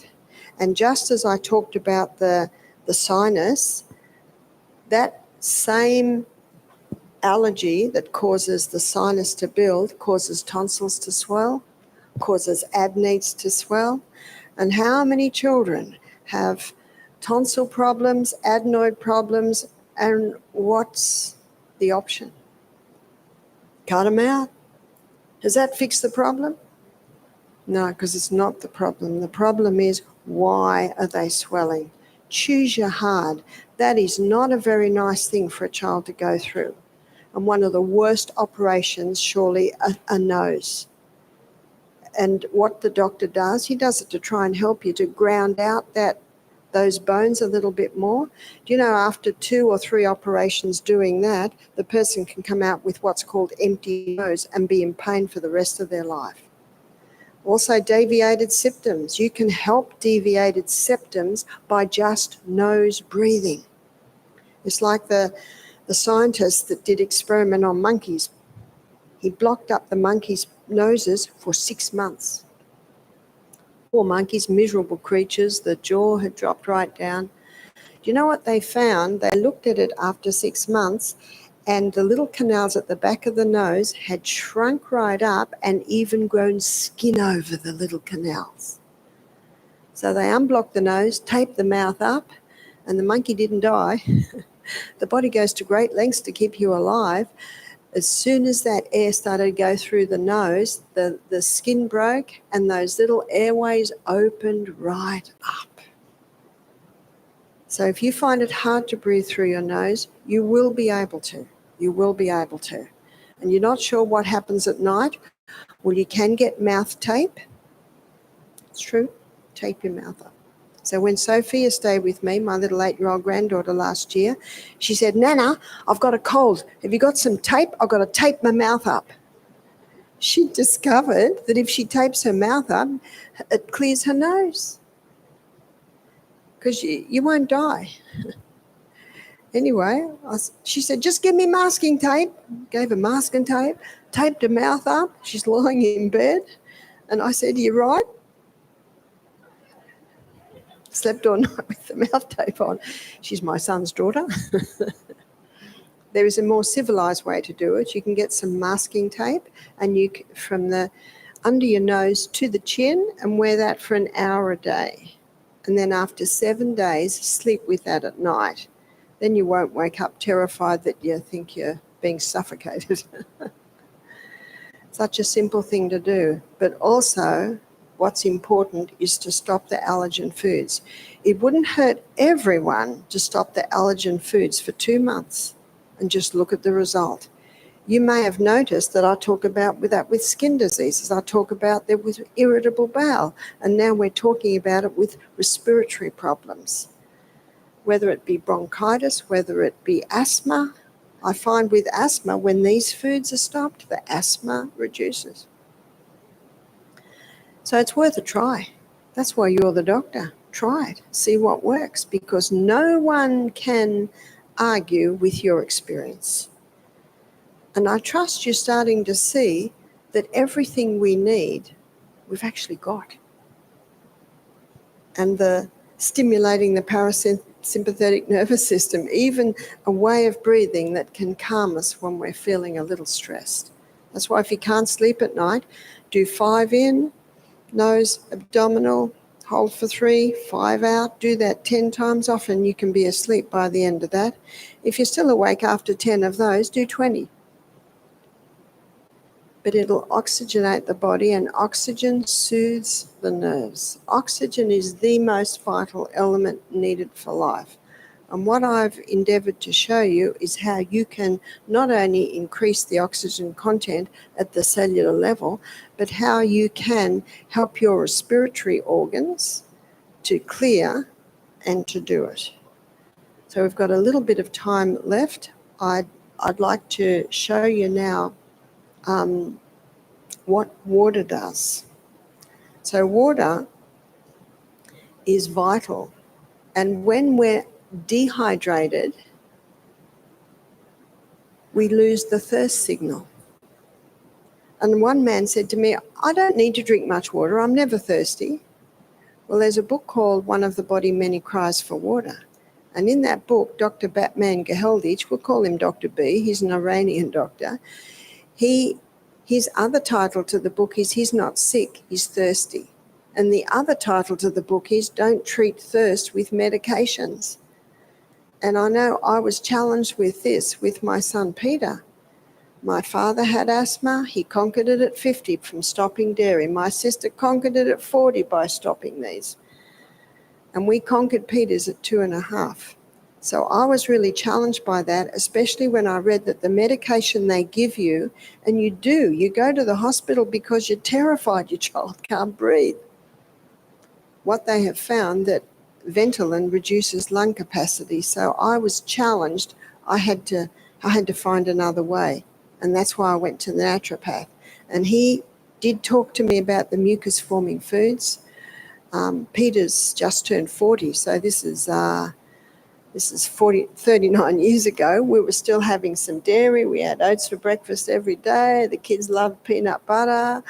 and just as I talked about the sinus, that same allergy that causes the sinus to build causes tonsils to swell, causes adenites to swell. And how many children have tonsil problems, adenoid problems, and what's the option? Cut them out. Does that fix the problem? No, because it's not the problem. The problem is, why are they swelling? Choose your hard. That is not a very nice thing for a child to go through. And one of the worst operations, surely, a nose. And what the doctor does, he does it to try and help you to ground out those bones a little bit more. Do you know, after 2 or 3 operations doing that, the person can come out with what's called empty nose and be in pain for the rest of their life. Also, deviated septums. You can help deviated septums by just nose breathing. It's like the scientist that did experiment on monkeys. He blocked up the monkeys' noses for 6 months. Poor monkeys, miserable creatures, the jaw had dropped right down. Do you know what they found? They looked at it after 6 months, and the little canals at the back of the nose had shrunk right up and even grown skin over the little canals. So they unblocked the nose, taped the mouth up, and the monkey didn't die. The body goes to great lengths to keep you alive. As soon as that air started to go through the nose, the skin broke and those little airways opened right up. So if you find it hard to breathe through your nose, you will be able to. You will be able to. and you're not sure what happens at night, well, you can get mouth tape. It's true. Tape your mouth up. So when Sophia stayed with me, my little 8-year-old granddaughter last year, she said, Nana, I've got a cold. Have you got some tape? I've got to tape my mouth up. She discovered that if she tapes her mouth up, it clears her nose because you won't die. Anyway, she said, just give me masking tape. Gave her masking tape, taped her mouth up. She's lying in bed. And I said, you right? Slept all night with the mouth tape on. She's my son's daughter. There is a more civilised way to do it. You can get some masking tape and from the under your nose to the chin and wear that for an hour a day. And then after 7 days, sleep with that at night. Then you won't wake up terrified that you think you're being suffocated. Such a simple thing to do. But also, what's important is to stop the allergen foods. It wouldn't hurt everyone to stop the allergen foods for 2 months and just look at the result. You may have noticed that I talk about that with skin diseases. I talk about that with irritable bowel. And now we're talking about it with respiratory problems. Whether it be bronchitis, whether it be asthma. I find with asthma, when these foods are stopped, the asthma reduces. So it's worth a try. That's why you're the doctor. Try it. See what works, because no one can argue with your experience. And I trust you're starting to see that everything we need, we've actually got. And the stimulating the parasympathetic nervous system, even a way of breathing that can calm us when we're feeling a little stressed. That's why if you can't sleep at night, do 5 in, nose, abdominal, hold for 3, 5 out, do that 10 times. Often you can be asleep by the end of that. If you're still awake after 10 of those, do 20. But it'll oxygenate the body, and oxygen soothes the nerves. Oxygen is the most vital element needed for life. And what I've endeavoured to show you is how you can not only increase the oxygen content at the cellular level, but how you can help your respiratory organs to clear and to do it. So we've got a little bit of time left. I'd like to show you now what water does. So water is vital. And when we're dehydrated, we lose the thirst signal. And one man said to me, I don't need to drink much water, I'm never thirsty. Well, there's a book called One of the Body Many Cries for Water. And in that book, Dr. Batman Geheldich, we'll call him Dr. B, he's an Iranian doctor, his other title to the book is He's Not Sick, He's Thirsty. And the other title to the book is Don't Treat Thirst with Medications. And I know I was challenged with this with my son Peter. My father had asthma. He conquered it at 50 from stopping dairy. My sister conquered it at 40 by stopping these. And we conquered Peter's at 2.5. So I was really challenged by that, especially when I read that the medication they give you, and you go to the hospital because you're terrified your child can't breathe. What they have found that Ventolin reduces lung capacity. So I was challenged. I had to find another way. And that's why I went to the naturopath. And he did talk to me about the mucus-forming foods. Peter's just turned 40, so this is 39 years ago. We were still having some dairy. We had oats for breakfast every day. The kids loved peanut butter.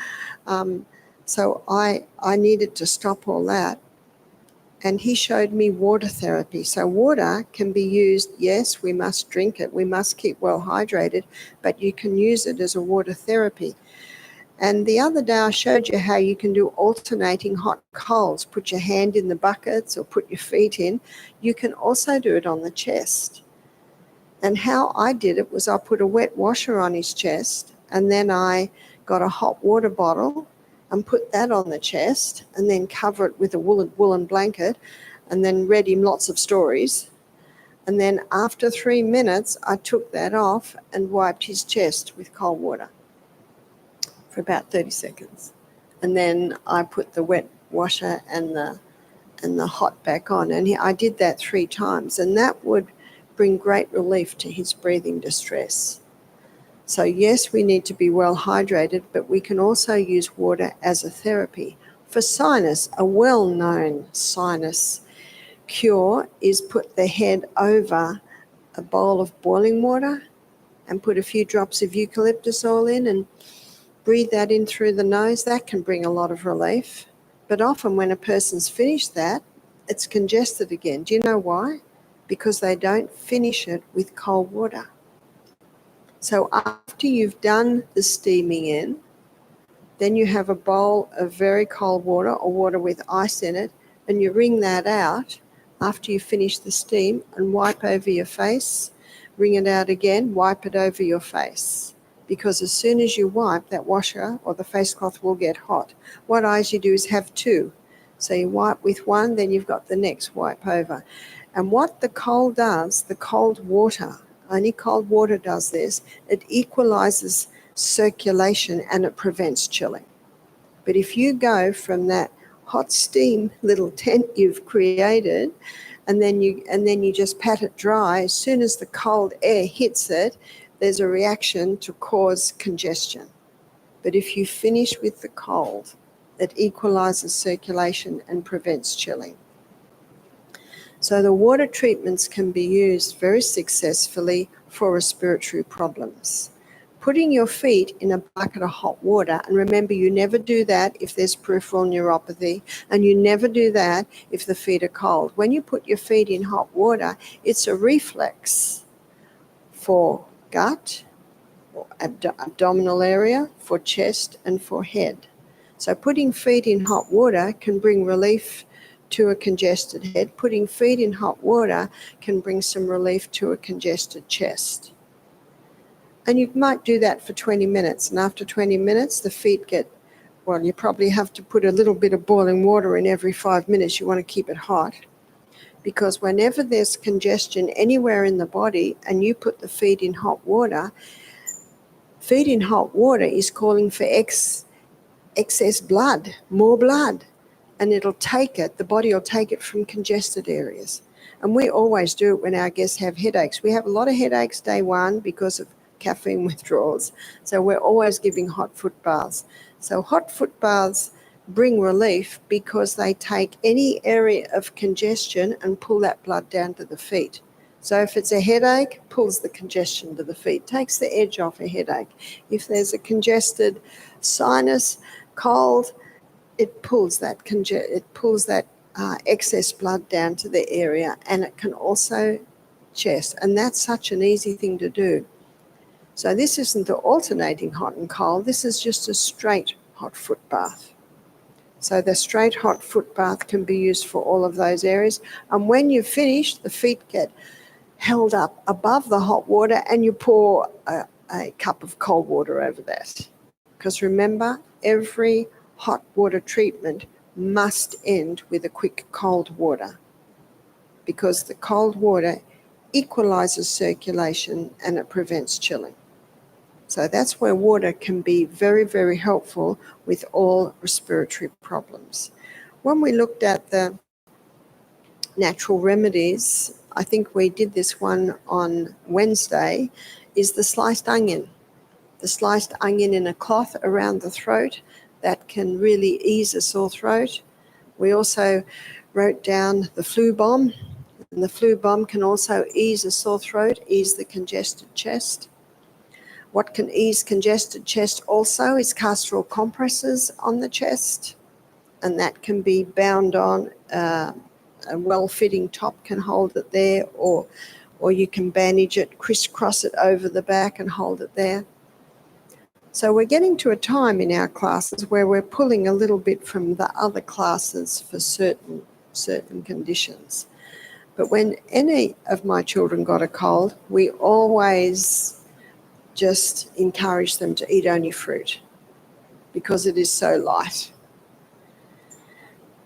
So I needed to stop all that. And he showed me water therapy. So water can be used, yes, we must drink it, we must keep well hydrated, but you can use it as a water therapy. And the other day I showed you how you can do alternating hot colds, put your hand in the buckets or put your feet in. You can also do it on the chest. And how I did it was I put a wet washer on his chest, and then I got a hot water bottle and put that on the chest, and then cover it with a woolen blanket, and then read him lots of stories. And then after 3 minutes, I took that off and wiped his chest with cold water for about 30 seconds. And then I put the wet washer and the hot back on. And I did that 3 times. And that would bring great relief to his breathing distress. So yes, we need to be well hydrated, but we can also use water as a therapy. For sinus, a well-known sinus cure is put the head over a bowl of boiling water and put a few drops of eucalyptus oil in and breathe that in through the nose. That can bring a lot of relief. But often when a person's finished that, it's congested again. Do you know why? Because they don't finish it with cold water. So after you've done the steaming in, then you have a bowl of very cold water or water with ice in it, and you wring that out after you finish the steam and wipe over your face, wring it out again, wipe it over your face. Because as soon as you wipe, that washer or the face cloth will get hot. What I usually do is have 2. So you wipe with one, then you've got the next wipe over. And what the cold does, the cold water, only cold water does this, it equalizes circulation and it prevents chilling. But if you go from that hot steam little tent you've created and then you just pat it dry, as soon as the cold air hits it, there's a reaction to cause congestion. But if you finish with the cold, it equalizes circulation and prevents chilling. So the water treatments can be used very successfully for respiratory problems. Putting your feet in a bucket of hot water, and remember, you never do that if there's peripheral neuropathy, and you never do that if the feet are cold. When you put your feet in hot water, it's a reflex for gut, or abdominal area, for chest, and for head. So putting feet in hot water can bring relief to a congested head. Putting feet in hot water can bring some relief to a congested chest. And you might do that for 20 minutes. And after 20 minutes, the feet get, well, you probably have to put a little bit of boiling water in every 5 minutes. You want to keep it hot. Because whenever there's congestion anywhere in the body and you put the feet in hot water is calling for excess blood, more blood. And it'll take it, the body will take it from congested areas. And we always do it when our guests have headaches. We have a lot of headaches day 1 because of caffeine withdrawals. So we're always giving hot foot baths. So hot foot baths bring relief because they take any area of congestion and pull that blood down to the feet. So if it's a headache, pulls the congestion to the feet, takes the edge off a headache. If there's a congested sinus, cold, it pulls that excess blood down to the area, and it can also chest. And that's such an easy thing to do. So this isn't the alternating hot and cold. This is just a straight hot foot bath. So the straight hot foot bath can be used for all of those areas. And when you finish, the feet get held up above the hot water and you pour a cup of cold water over that. Because remember, every hot water treatment must end with a quick cold water, because the cold water equalizes circulation and it prevents chilling. So that's where water can be very, very helpful with all respiratory problems. When we looked at the natural remedies, I think we did this one on Wednesday, is the sliced onion. The sliced onion in a cloth around the throat, that can really ease a sore throat. We also wrote down the flu bomb, and the flu bomb can also ease a sore throat, ease the congested chest. What can ease congested chest also is castor oil compresses on the chest, and that can be bound on. A well-fitting top can hold it there, or you can bandage it, crisscross it over the back and hold it there. So we're getting to a time in our classes where we're pulling a little bit from the other classes for certain conditions. But when any of my children got a cold, we always just encourage them to eat only fruit because it is so light.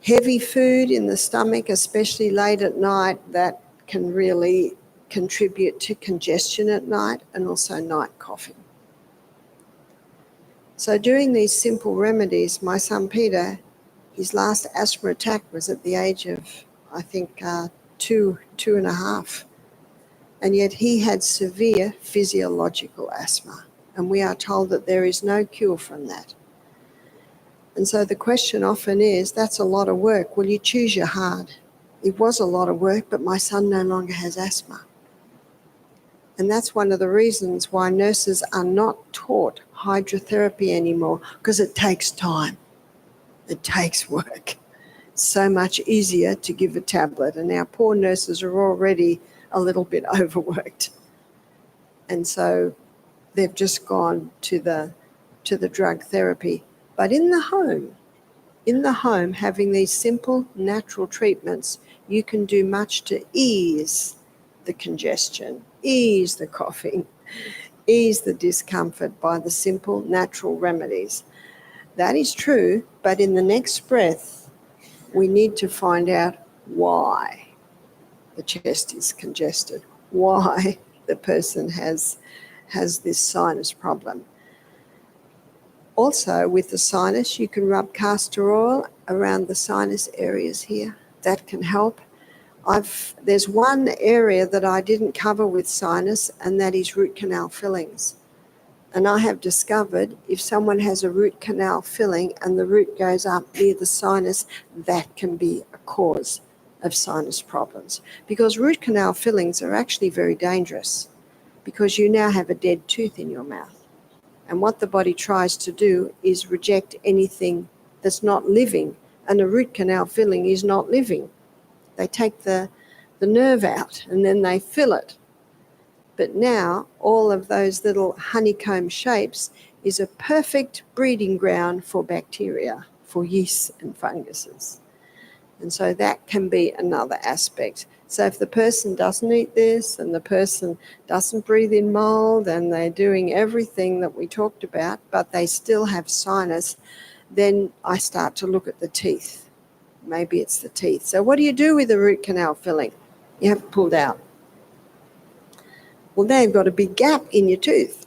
Heavy food in the stomach, especially late at night, that can really contribute to congestion at night and also night coughing. So doing these simple remedies, my son Peter, his last asthma attack was at the age of, I think, 2.5. And yet he had severe physiological asthma. And we are told that there is no cure from that. And so the question often is, that's a lot of work. Will you choose your hard? It was a lot of work, but my son no longer has asthma. And that's one of the reasons why nurses are not taught hydrotherapy anymore, because it takes time. It takes work. It's so much easier to give a tablet, and our poor nurses are already a little bit overworked. And so they've just gone to the drug therapy. But in the home, having these simple natural treatments, you can do much to ease the congestion, ease the coughing, ease the discomfort by the simple natural remedies. That is true, but in the next breath, we need to find out why the chest is congested, why the person has this sinus problem. Also, with the sinus, you can rub castor oil around the sinus areas here. That can help. There's one area that I didn't cover with sinus, and that is root canal fillings. And I have discovered if someone has a root canal filling and the root goes up near the sinus, that can be a cause of sinus problems. Because root canal fillings are actually very dangerous, because you now have a dead tooth in your mouth. And what the body tries to do is reject anything that's not living. And a root canal filling is not living. They take the nerve out and then they fill it. But now all of those little honeycomb shapes is a perfect breeding ground for bacteria, for yeasts and funguses. And so that can be another aspect. So if the person doesn't eat this and the person doesn't breathe in mold and they're doing everything that we talked about, but they still have sinus, then I start to look at the teeth. Maybe it's the teeth. So what do you do with a root canal filling? You have it pulled out. Well, now you've got a big gap in your tooth.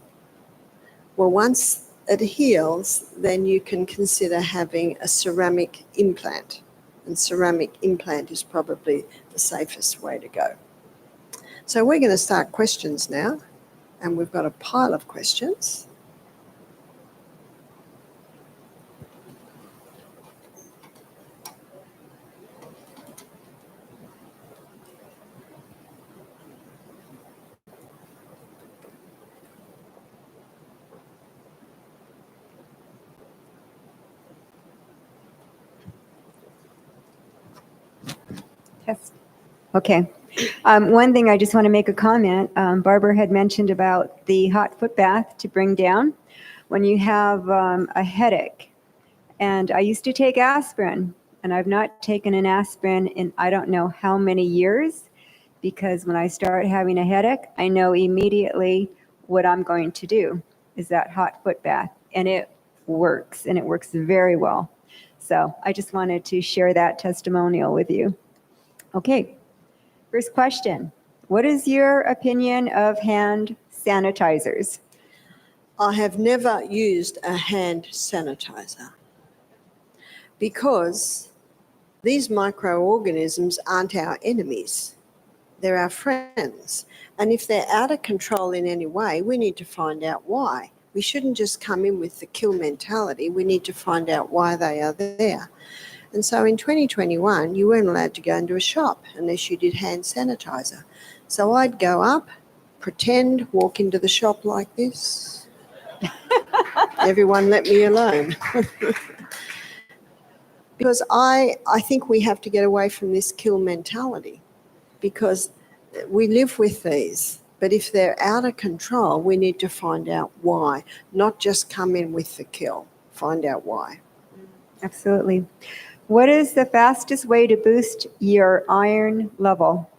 Well, once it heals, then you can consider having a ceramic implant. And ceramic implant is probably the safest way to go. So we're going to start questions now, and we've got a pile of questions. Test. Okay. One thing I just want to make a comment. Barbara had mentioned about the hot foot bath to bring down when you have a headache. And I used to take aspirin, and I've not taken an aspirin in I don't know how many years, because when I start having a headache, I know immediately what I'm going to do is that hot foot bath. And it works, and it works very well. So I just wanted to share that testimonial with you. Okay, first question. What is your opinion of hand sanitizers? I have never used a hand sanitizer because these microorganisms aren't our enemies. They're our friends. And if they're out of control in any way, we need to find out why. We shouldn't just come in with the kill mentality. We need to find out why they are there. And so in 2021, you weren't allowed to go into a shop unless you did hand sanitizer. So I'd go up, pretend, walk into the shop like this. Everyone let me alone. Because I think we have to get away from this kill mentality, because we live with these. But if they're out of control, we need to find out why, not just come in with the kill. Find out why. Absolutely. What is the fastest way to boost your iron level?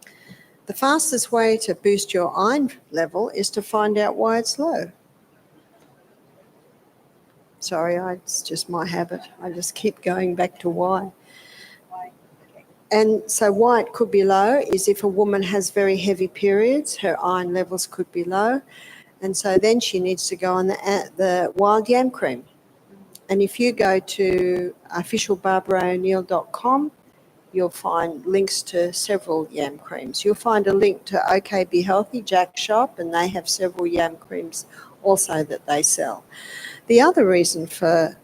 The fastest way to boost your iron level is to find out why it's low. Sorry, it's just my habit. I just keep going back to why. And so why it could be low is if a woman has very heavy periods, her iron levels could be low. And so then she needs to go on the wild yam cream. And if you go to officialbarbara'o'neill.com, you'll find links to several yam creams. You'll find a link to OK Be Healthy, Jack's shop, and they have several yam creams also that they sell. The other reason for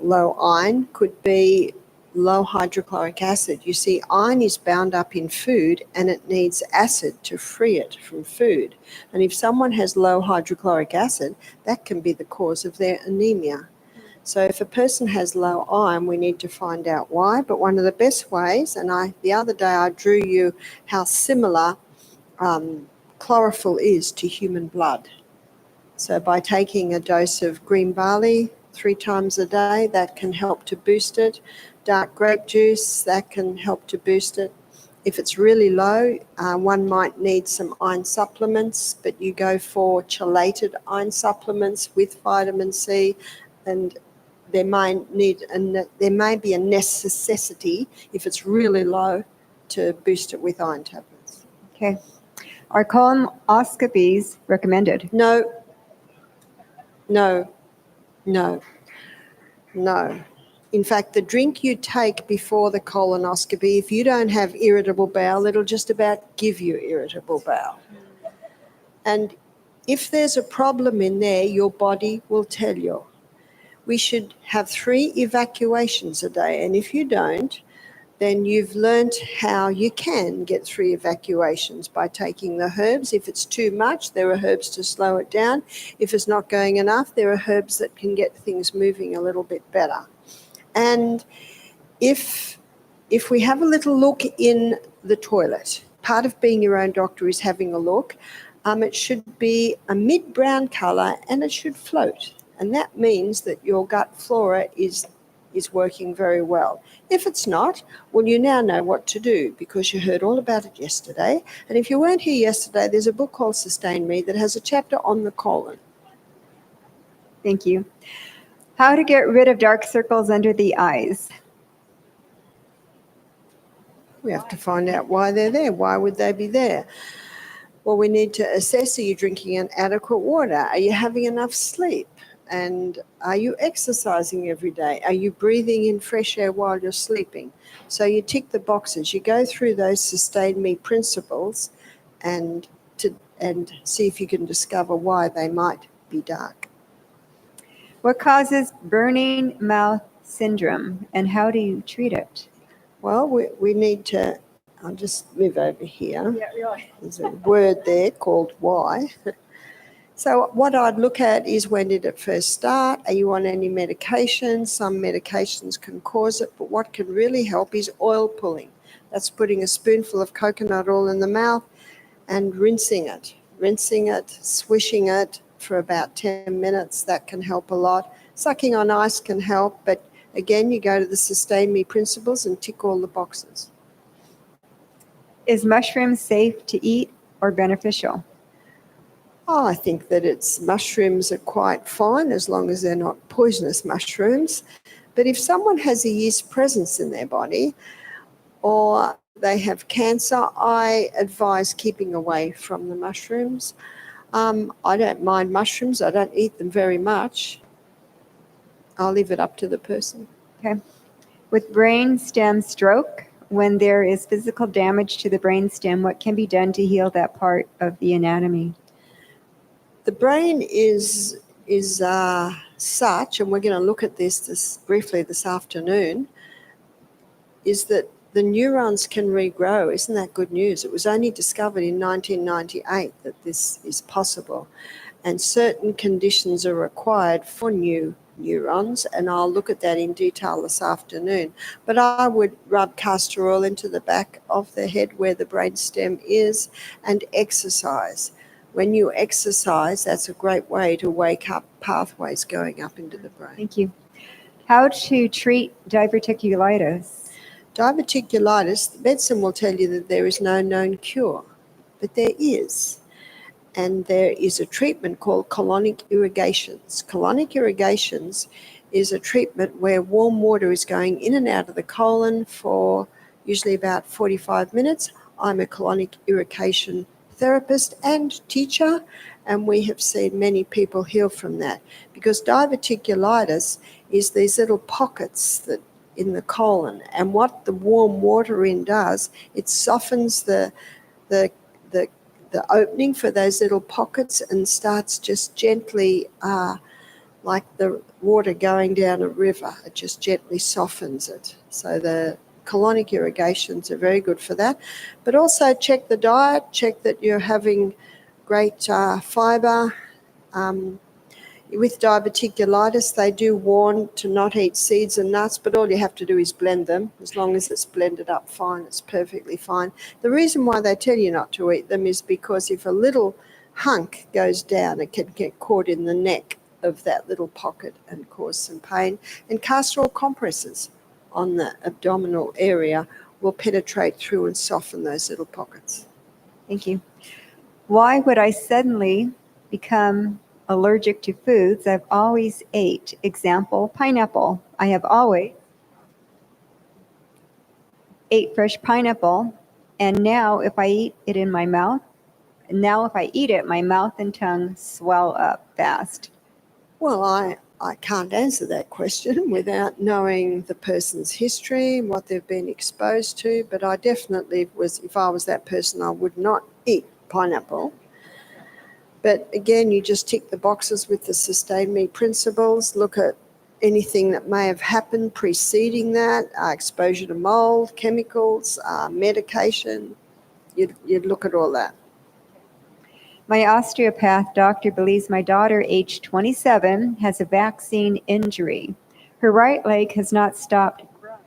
low iron could be low hydrochloric acid. You see, iron is bound up in food and it needs acid to free it from food. And if someone has low hydrochloric acid, that can be the cause of their anemia. So if a person has low iron, we need to find out why. But one of the best ways, and the other day I drew you how similar chlorophyll is to human blood. So by taking a dose of green barley 3 times a day, that can help to boost it. Dark grape juice, that can help to boost it. If it's really low, one might need some iron supplements, but you go for chelated iron supplements with vitamin C, and there may be a necessity, if it's really low, to boost it with iron tablets. Okay. Are colonoscopies recommended? No. In fact, the drink you take before the colonoscopy, if you don't have irritable bowel, it'll just about give you irritable bowel. And if there's a problem in there, your body will tell you. We should have 3 evacuations a day, and if you don't, then you've learnt how you can get 3 evacuations by taking the herbs. If it's too much, there are herbs to slow it down. If it's not going enough, there are herbs that can get things moving a little bit better. And if we have a little look in the toilet, part of being your own doctor is having a look. It should be a mid-brown colour and it should float. And that means that your gut flora is working very well. If it's not, well, you now know what to do because you heard all about it yesterday. And if you weren't here yesterday, there's a book called Sustain Me that has a chapter on the colon. Thank you. How to get rid of dark circles under the eyes? We have to find out why they're there. Why would they be there? Well, we need to assess, are you drinking an adequate water? Are you having enough sleep? And are you exercising every day? Are you breathing in fresh air while you're sleeping? So you tick the boxes. You go through those Sustain Me principles and see if you can discover why they might be dark. What causes burning mouth syndrome and how do you treat it? Well, we need to, I'll just move over here. Yeah, really. There's a word there called why. So what I'd look at is, when did it first start? Are you on any medication? Some medications can cause it, but what can really help is oil pulling. That's putting a spoonful of coconut oil in the mouth and rinsing it, swishing it for about 10 minutes. That can help a lot. Sucking on ice can help, but again, you go to the Sustain Me principles and tick all the boxes. Is mushrooms safe to eat or beneficial? Oh, I think that mushrooms are quite fine as long as they're not poisonous mushrooms. But if someone has a yeast presence in their body or they have cancer, I advise keeping away from the mushrooms. I don't mind mushrooms. I don't eat them very much. I'll leave it up to the person. Okay. With brainstem stroke, when there is physical damage to the brainstem, what can be done to heal that part of the anatomy? The brain is such, and we're going to look at this briefly this afternoon, is that the neurons can regrow. Isn't that good news? It was only discovered in 1998 that this is possible. And certain conditions are required for new neurons, and I'll look at that in detail this afternoon. But I would rub castor oil into the back of the head where the brainstem is and exercise. When you exercise, that's a great way to wake up pathways going up into the brain. Thank you. How to treat diverticulitis? Diverticulitis, medicine will tell you that there is no known cure, but there is. And there is a treatment called colonic irrigations. Colonic irrigations is a treatment where warm water is going in and out of the colon for usually about 45 minutes. I'm a colonic irrigation therapist and teacher, and we have seen many people heal from that, because diverticulitis is these little pockets that in the colon, and what the warm water in does, it softens the opening for those little pockets and starts just gently, like the water going down a river, it just gently softens it. So the colonic irrigations are very good for that. But also check the diet, check that you're having great fibre. With diverticulitis, they do warn to not eat seeds and nuts, but all you have to do is blend them. As long as it's blended up fine, it's perfectly fine. The reason why they tell you not to eat them is because if a little hunk goes down, it can get caught in the neck of that little pocket and cause some pain. And castor oil compresses on the abdominal area will penetrate through and soften those little pockets. Thank you. Why would I suddenly become allergic to foods I've always ate? Example, pineapple. I have always ate fresh pineapple, and now if I eat it, my mouth and tongue swell up fast. Well, I can't answer that question without knowing the person's history, what they've been exposed to, but I definitely if I was that person, I would not eat pineapple. But again, you just tick the boxes with the sustain me principles, look at anything that may have happened preceding that, exposure to mold, chemicals, medication. You'd look at all that. My osteopath doctor believes my daughter, aged 27, has a vaccine injury. Her right leg has not stopped growing.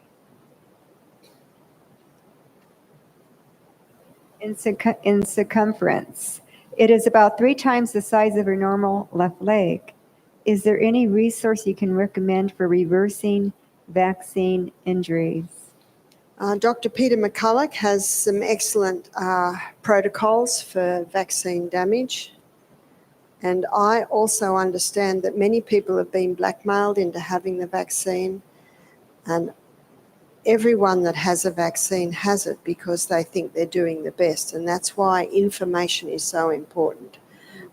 In circumference. It is about 3 times the size of her normal left leg. Is there any resource you can recommend for reversing vaccine injuries? Dr. Peter McCulloch has some excellent protocols for vaccine damage. And I also understand that many people have been blackmailed into having the vaccine, and everyone that has a vaccine has it because they think they're doing the best, and that's why information is so important.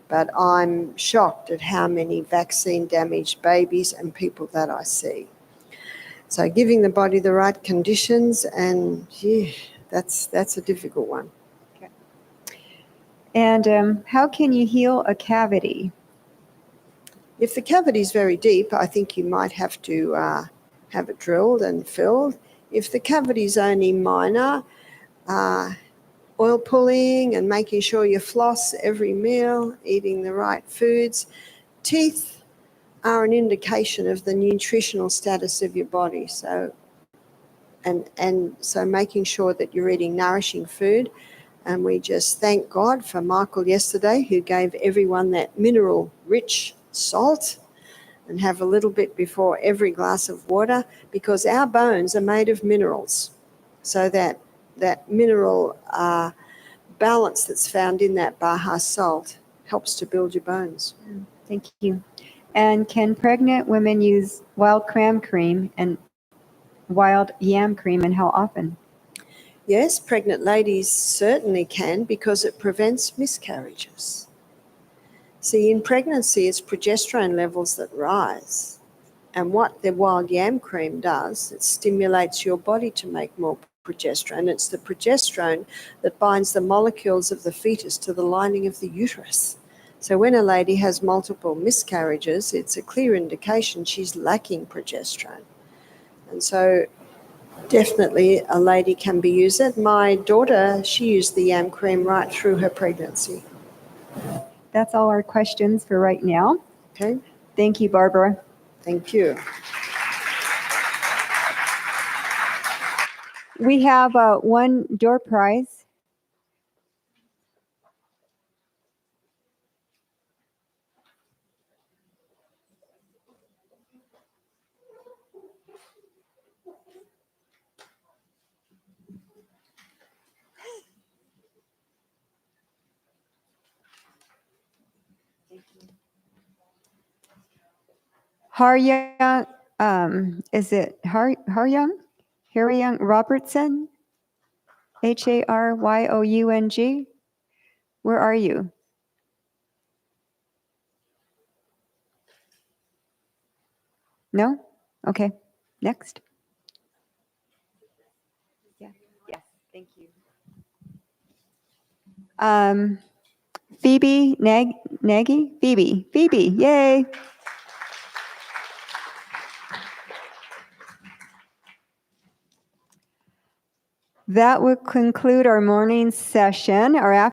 But I'm shocked at how many vaccine damaged babies and people that I see. So giving the body the right conditions, and that's a difficult one. Okay. And how can you heal a cavity? If the cavity is very deep, I think you might have to have it drilled and filled. If the cavity is only minor, oil pulling and making sure you floss every meal, eating the right foods. Teeth are an indication of the nutritional status of your body. So making sure that you're eating nourishing food. And we just thank God for Michael yesterday, who gave everyone that mineral-rich salt, and have a little bit before every glass of water, because our bones are made of minerals. So that mineral balance that's found in that Baja salt helps to build your bones. Thank you. And can pregnant women use wild cram cream and wild yam cream, and how often? Yes, pregnant ladies certainly can, because it prevents miscarriages. See, in pregnancy, it's progesterone levels that rise. And what the wild yam cream does, it stimulates your body to make more progesterone. It's the progesterone that binds the molecules of the fetus to the lining of the uterus. So when a lady has multiple miscarriages, it's a clear indication she's lacking progesterone. And so definitely a lady can be used it. My daughter, she used the yam cream right through her pregnancy. That's all our questions for right now. Okay. Thank you, Barbara. Thank you. We have one door prize. Haryang, is it Haryang? Haryang Robertson? Haryoung? Where are you? No? Okay. Next. Yeah. Yes. Thank you. Phoebe Nagy? Phoebe, yay. That would conclude our morning session. Our